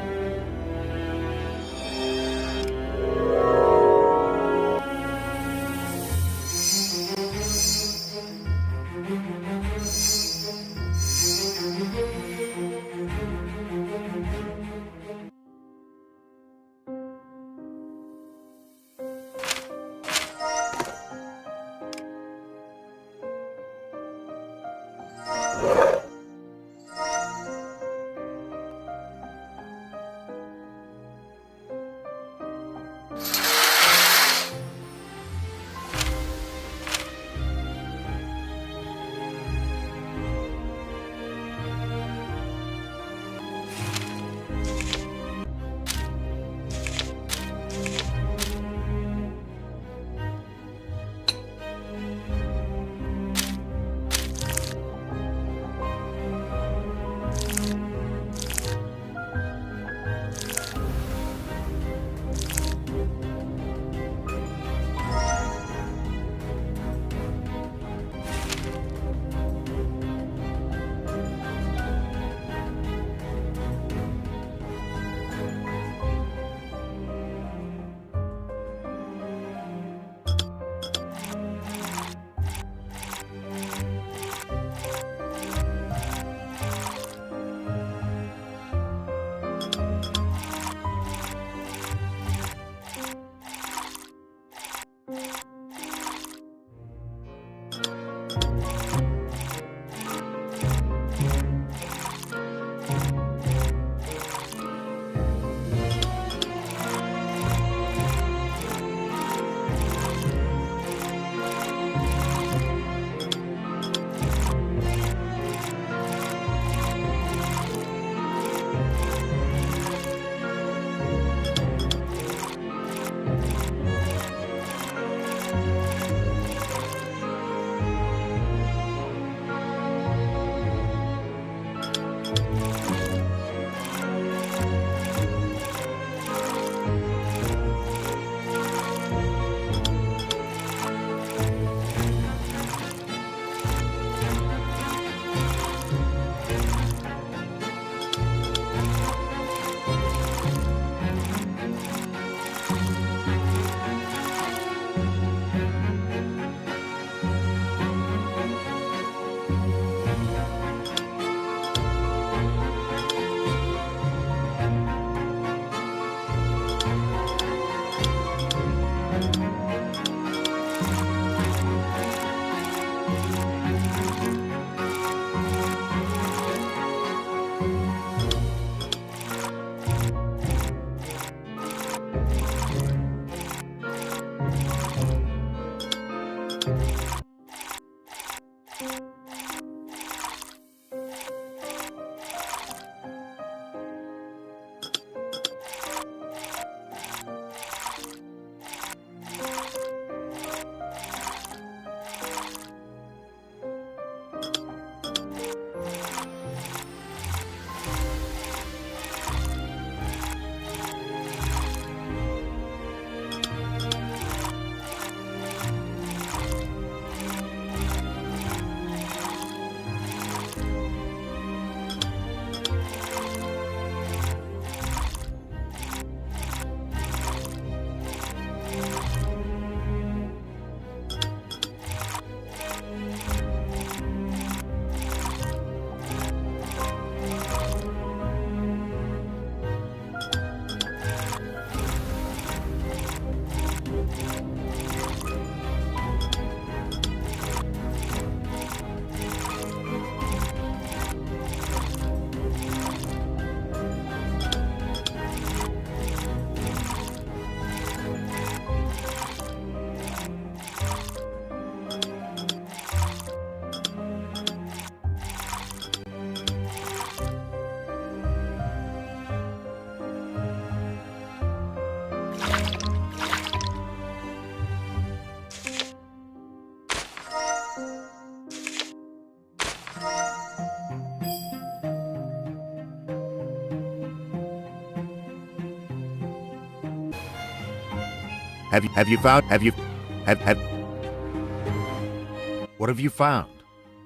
Speaker 15: What have you found?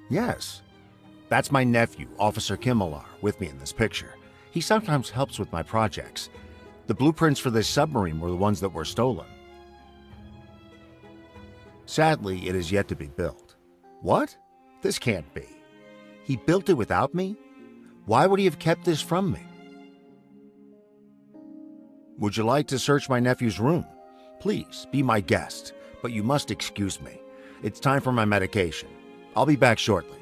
Speaker 15: Yes. That's my nephew, Officer Kimmelar, with me in this picture. He sometimes helps with my projects. The blueprints for this submarine were the ones that were stolen. Sadly, it is yet to be built. What? This can't be. He built it without me? Why would he have kept this from me? Would you like to search my nephew's room? Please, be my guest, but you must excuse me. It's time for my medication. I'll be back shortly.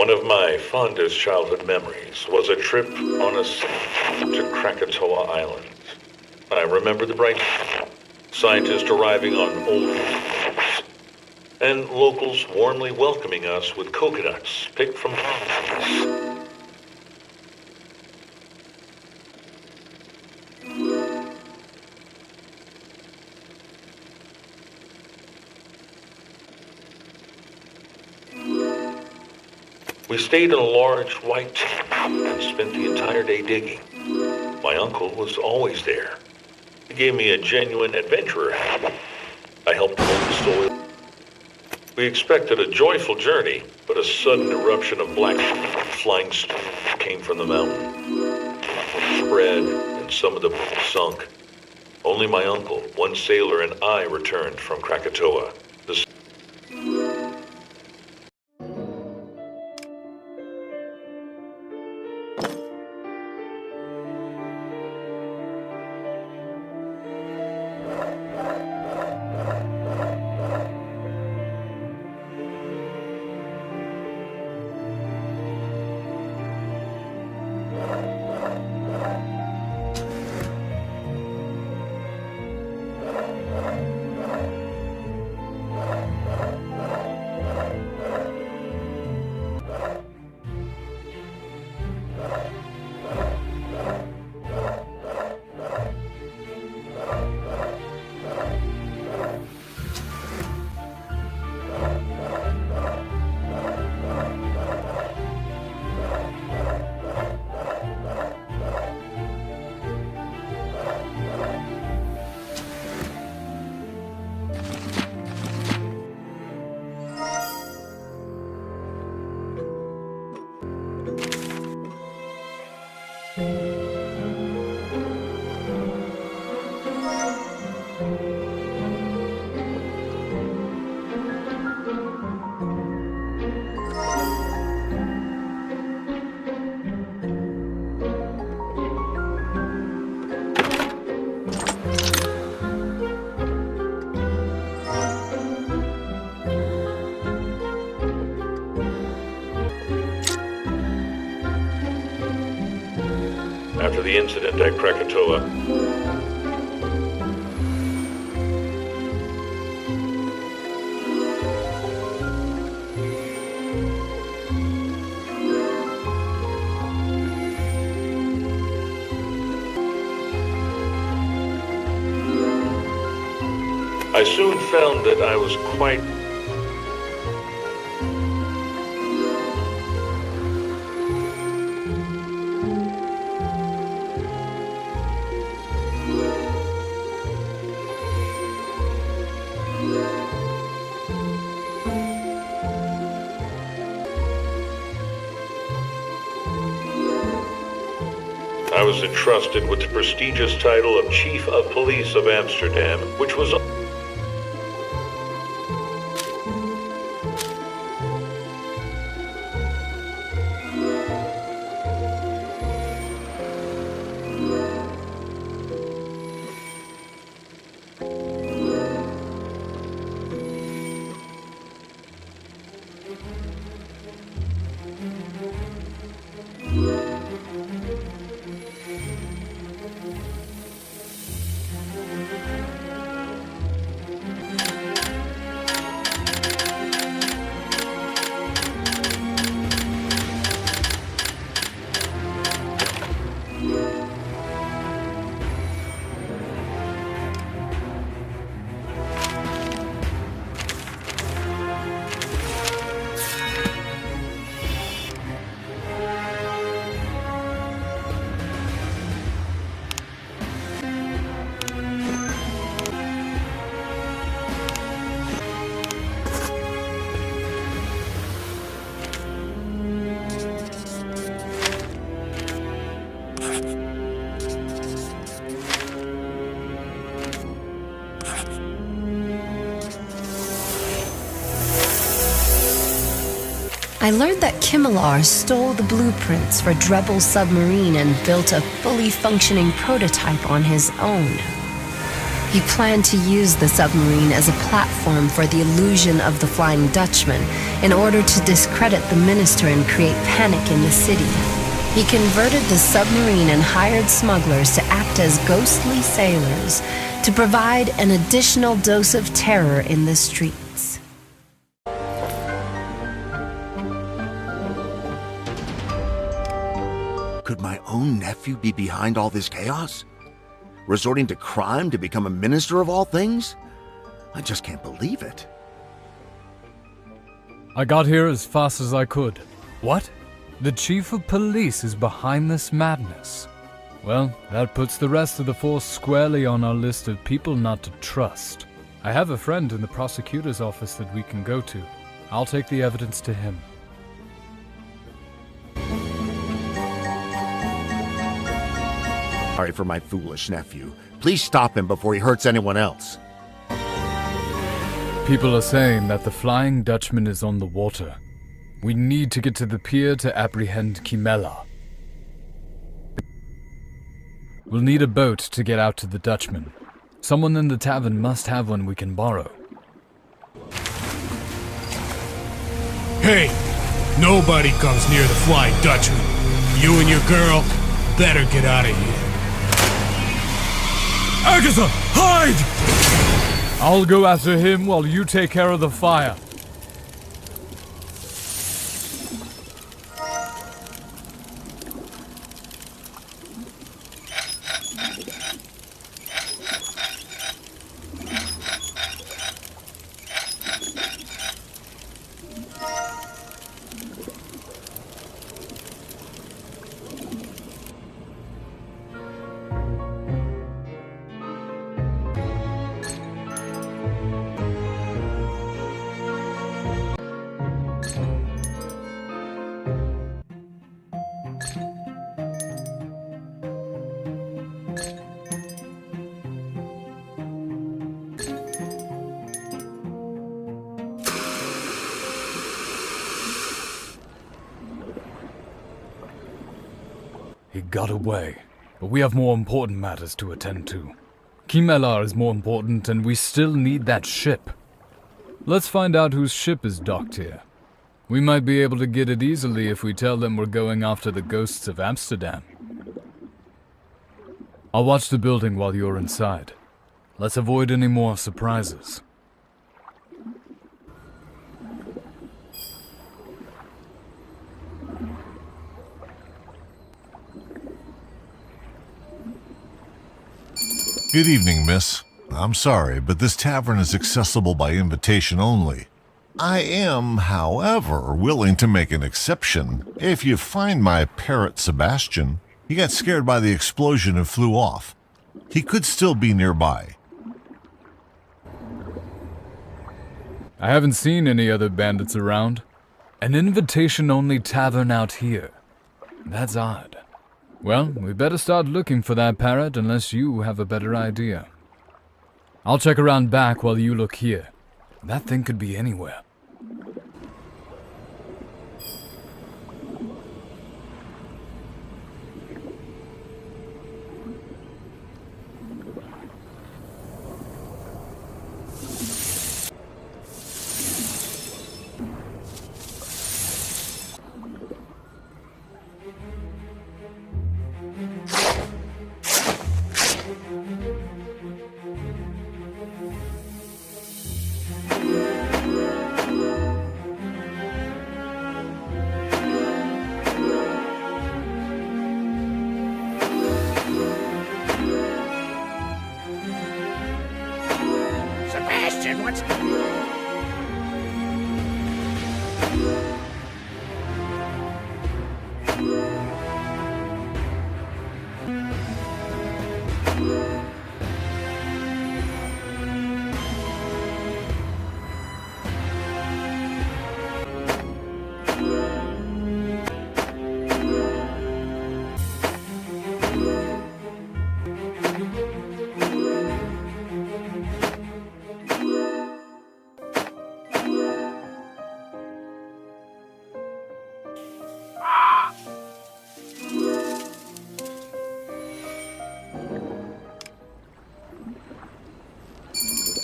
Speaker 6: One of my fondest childhood memories was a trip on a to Krakatoa Island. I remember the bright scientists arriving on old and locals warmly welcoming us with coconuts picked from palm trees. We stayed in a large white tent and spent the entire day digging. My uncle was always there. He gave me a genuine adventurer hat. I helped mold the soil. We expected a joyful journey, but a sudden eruption of black flying stuff came from the mountain. Spread, and some of the sunk. Only my uncle, one sailor, and I returned from Krakatoa. After the incident at Krakatoa, I soon found that I was quite I was entrusted with the prestigious title of Chief of Police of Amsterdam, which was
Speaker 4: I learned that Kimilar stole the blueprints for Drebel's submarine and built a fully functioning prototype on his own. He planned to use the submarine as a platform for the illusion of the Flying Dutchman in order to discredit the minister and create panic in the city. He converted the submarine and hired smugglers to act as ghostly sailors to provide an additional dose of terror in the streets.
Speaker 15: Could my own nephew be behind all this chaos? Resorting to crime to become a minister of all things? I just can't believe it.
Speaker 2: I got here as fast as I could. What? The chief of police is behind this madness? Well, that puts the rest of the force squarely on our list of people not to trust. I have a friend in the prosecutor's office that we can go to. I'll take the evidence to him.
Speaker 15: Sorry for my foolish nephew. Please stop him before he hurts anyone else.
Speaker 2: People are saying that the Flying Dutchman is on the water. We need to get to the pier to apprehend Kimela. We'll need a boat to get out to the Dutchman. Someone in the tavern must have one we can borrow.
Speaker 9: Hey, nobody comes near the Flying Dutchman. You and your girl better get out of here.
Speaker 2: Agatha, hide! I'll go after him while you take care of the fire. He got away, but we have more important matters to attend to. Kimela is more important, and we still need that ship. Let's find out whose ship is docked here. We might be able to get it easily if we tell them we're going after the ghosts of Amsterdam. I'll watch the building while you're inside. Let's avoid any more surprises.
Speaker 16: Good evening, miss. I'm sorry, but this tavern is accessible by invitation only. I am, however, willing to make an exception if you find my parrot Sebastian. He got scared by the explosion and flew off. He could still be nearby.
Speaker 2: I haven't seen any other bandits around. An invitation-only tavern out here. That's odd. Well, we better start looking for that parrot unless you have a better idea. I'll check around back while you look here. That thing could be anywhere.
Speaker 17: Sebastian, what's...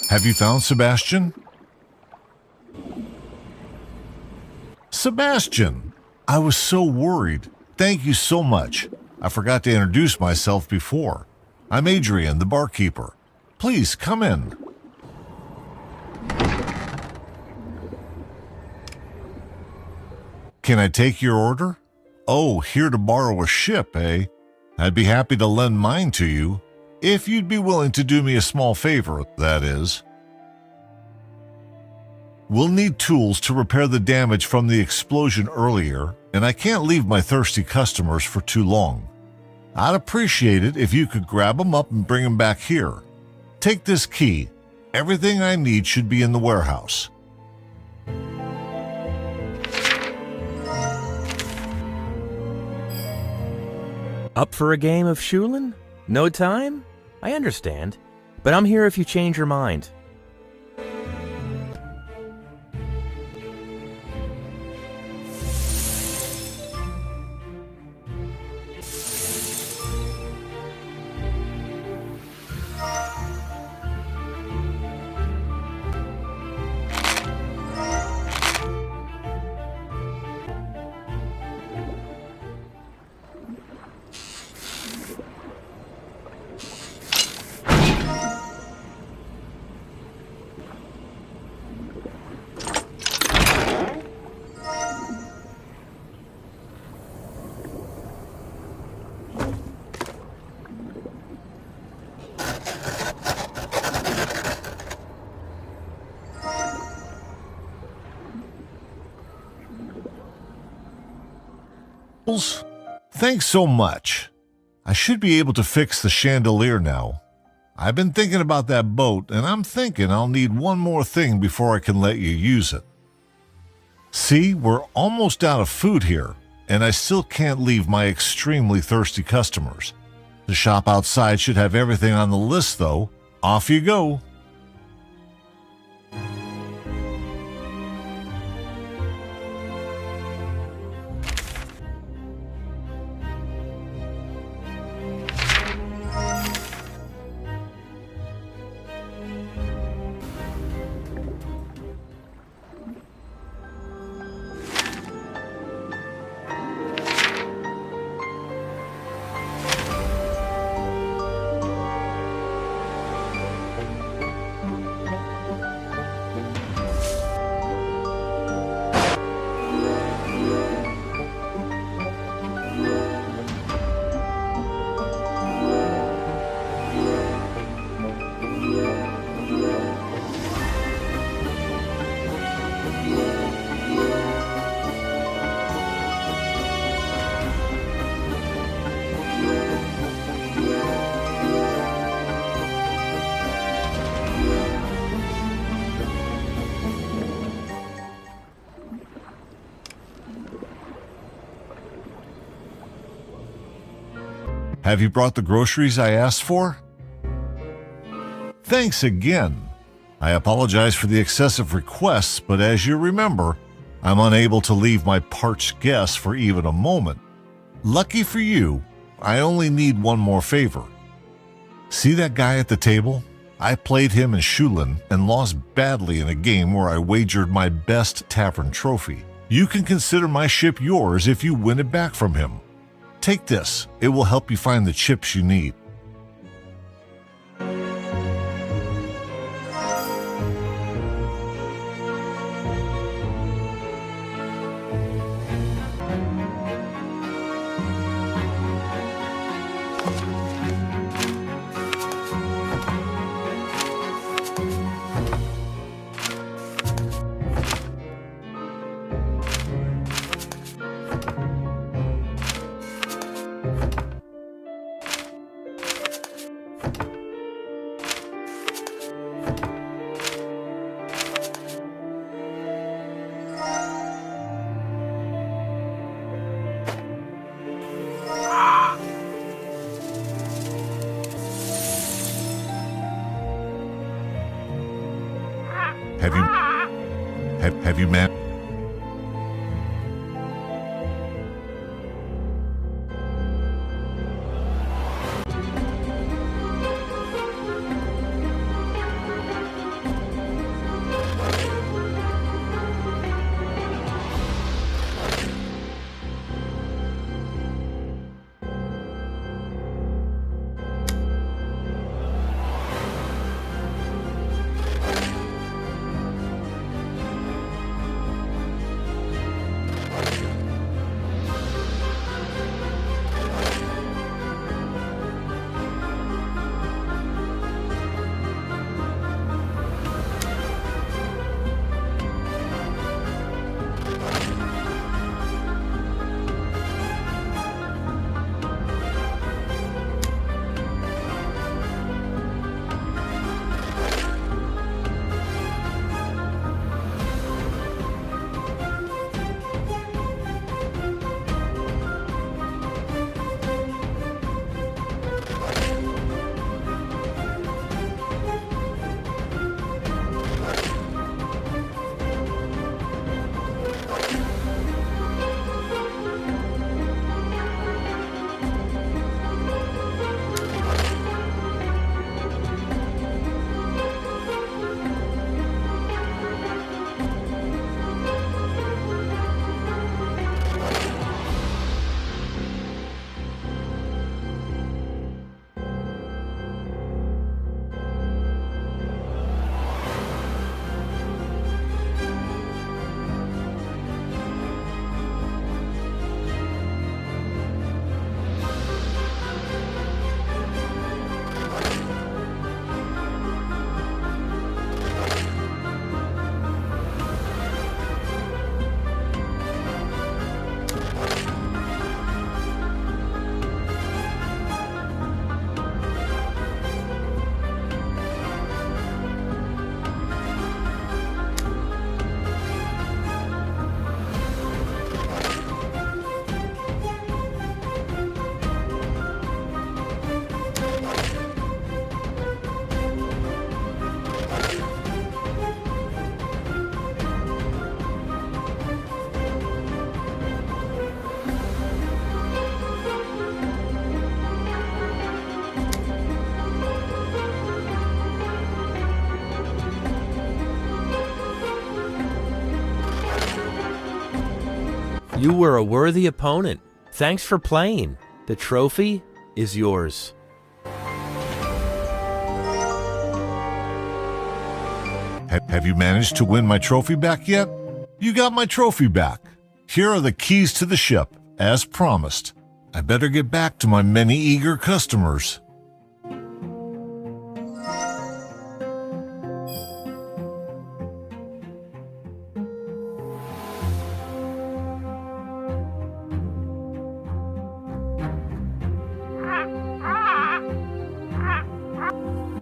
Speaker 16: Have you found Sebastian? Sebastian! I was so worried. Thank you so much. I forgot to introduce myself before. I'm Adrian, the barkeeper. Please, come in. Can I take your order? Oh, here to borrow a ship, eh? I'd be happy to lend mine to you. If you'd be willing to do me a small favor, that is. We'll need tools to repair the damage from the explosion earlier, and I can't leave my thirsty customers for too long. I'd appreciate it if you could grab them up and bring them back here. Take this key. Everything I need should be in the warehouse.
Speaker 17: Up for a game of Shulin? No time? I understand. But I'm here if you change your mind.
Speaker 16: Thanks so much. I should be able to fix the chandelier now. I've been thinking about that boat, and I'm thinking I'll need one more thing before I can let you use it. See, we're almost out of food here, and I still can't leave my extremely thirsty customers. The shop outside should have everything on the list, though. Off you go. Have you brought the groceries I asked for? Thanks again. I apologize for the excessive requests, but as you remember, I'm unable to leave my parched guests for even a moment. Lucky for you, I only need one more favor. See that guy at the table? I played him in Shulin and lost badly in a game where I wagered my best tavern trophy. You can consider my ship yours if you win it back from him. Take this. It will help you find the chips you need. Have you met?
Speaker 17: You were a worthy opponent. Thanks for playing. The trophy is yours.
Speaker 16: Have you managed to win my trophy back yet? You got my trophy back. Here are the keys to the ship, as promised. I better get back to my many eager customers.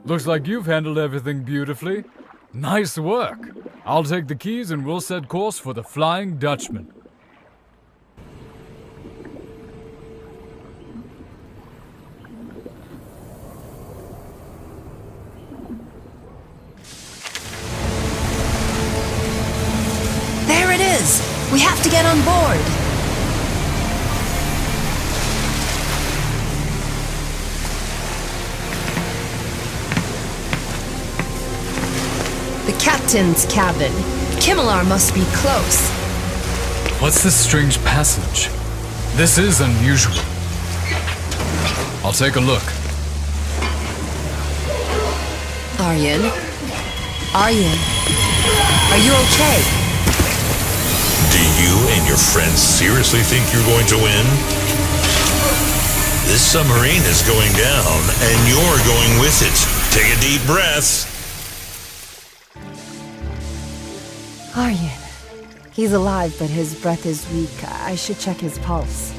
Speaker 2: Looks like you've handled everything beautifully. Nice work. I'll take the keys and we'll set course for the Flying Dutchman.
Speaker 1: There it is! We have to get on board!
Speaker 4: The captain's cabin. Kimmelar must be close.
Speaker 2: What's this strange passage? This is unusual. I'll take a look.
Speaker 4: Aryan? Aryan? Are you okay?
Speaker 6: Do you and your friends seriously think you're going to win? This submarine is going down, and you're going with it. Take a deep breath.
Speaker 4: Aryan. He's alive, but his breath is weak. I should check his pulse.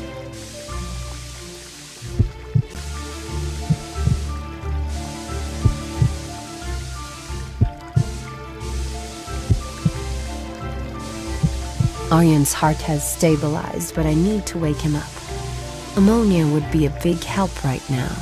Speaker 4: Aryan's heart has stabilized, but I need to wake him up. Ammonia would be a big help right now.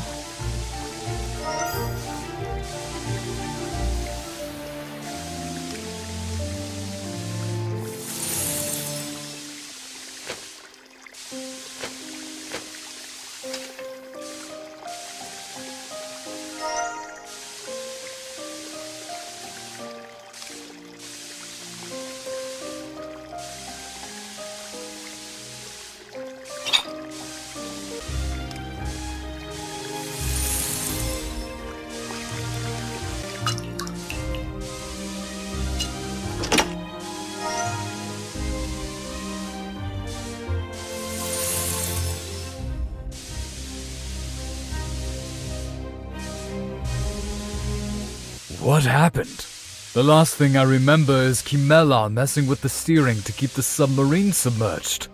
Speaker 2: What happened? The last thing I remember is Kimmelar messing with the steering to keep the submarine submerged.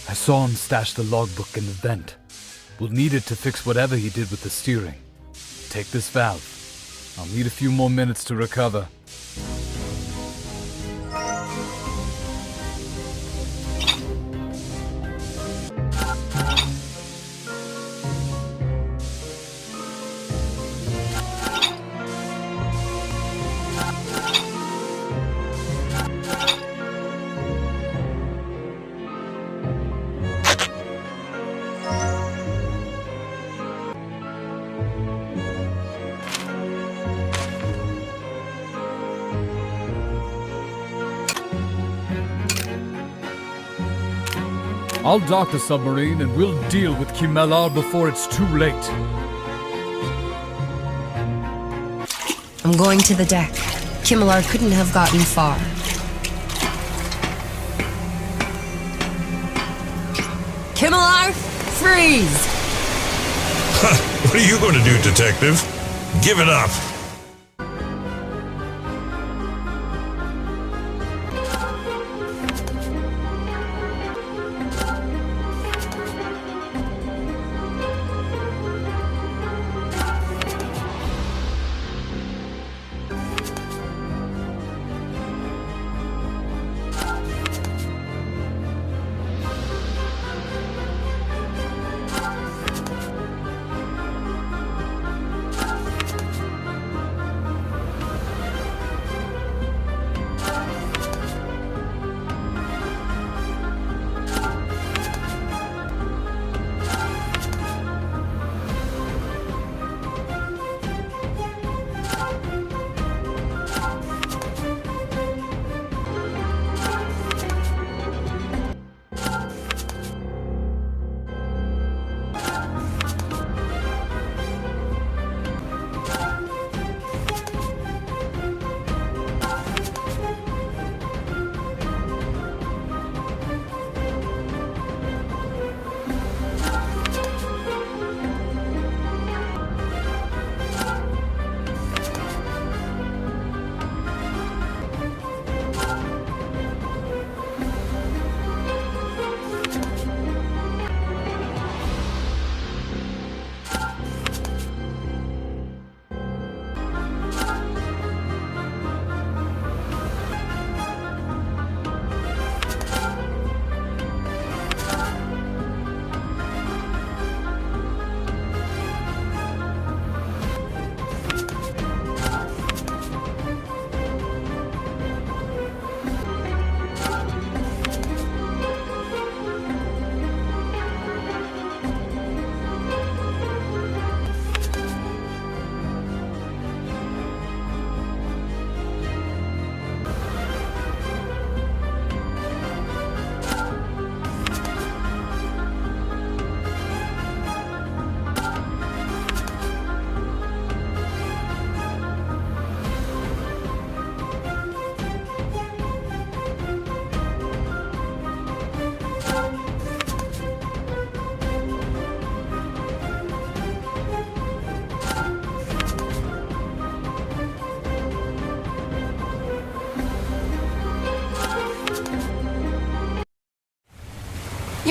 Speaker 2: I saw him stash the logbook in the vent. We'll need it to fix whatever he did with the steering. Take this valve. I'll need a few more minutes to recover. I'll dock the submarine and we'll deal with Kimmelar before it's too late.
Speaker 4: I'm going to the deck. Kimmelar couldn't have gotten far. Kimmelar, freeze!
Speaker 6: What are you going to do, detective? Give it up.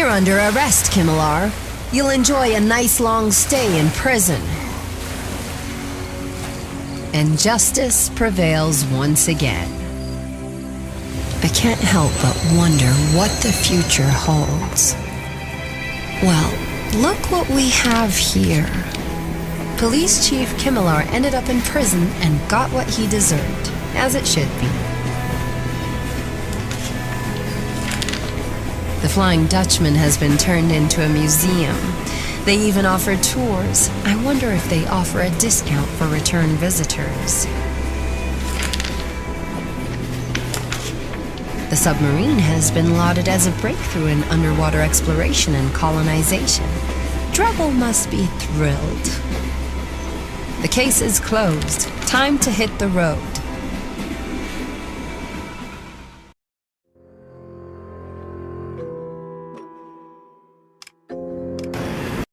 Speaker 4: You're under arrest, Kimmelar. You'll enjoy a nice long stay in prison. And justice prevails once again. I can't help but wonder what the future holds. Well, look what we have here. Police Chief Kimmelar ended up in prison and got what he deserved, as it should be. The Flying Dutchman has been turned into a museum. They even offer tours. I wonder if they offer a discount for return visitors. The submarine has been lauded as a breakthrough in underwater exploration and colonization. Drebel must be thrilled. The case is closed. Time to hit the road.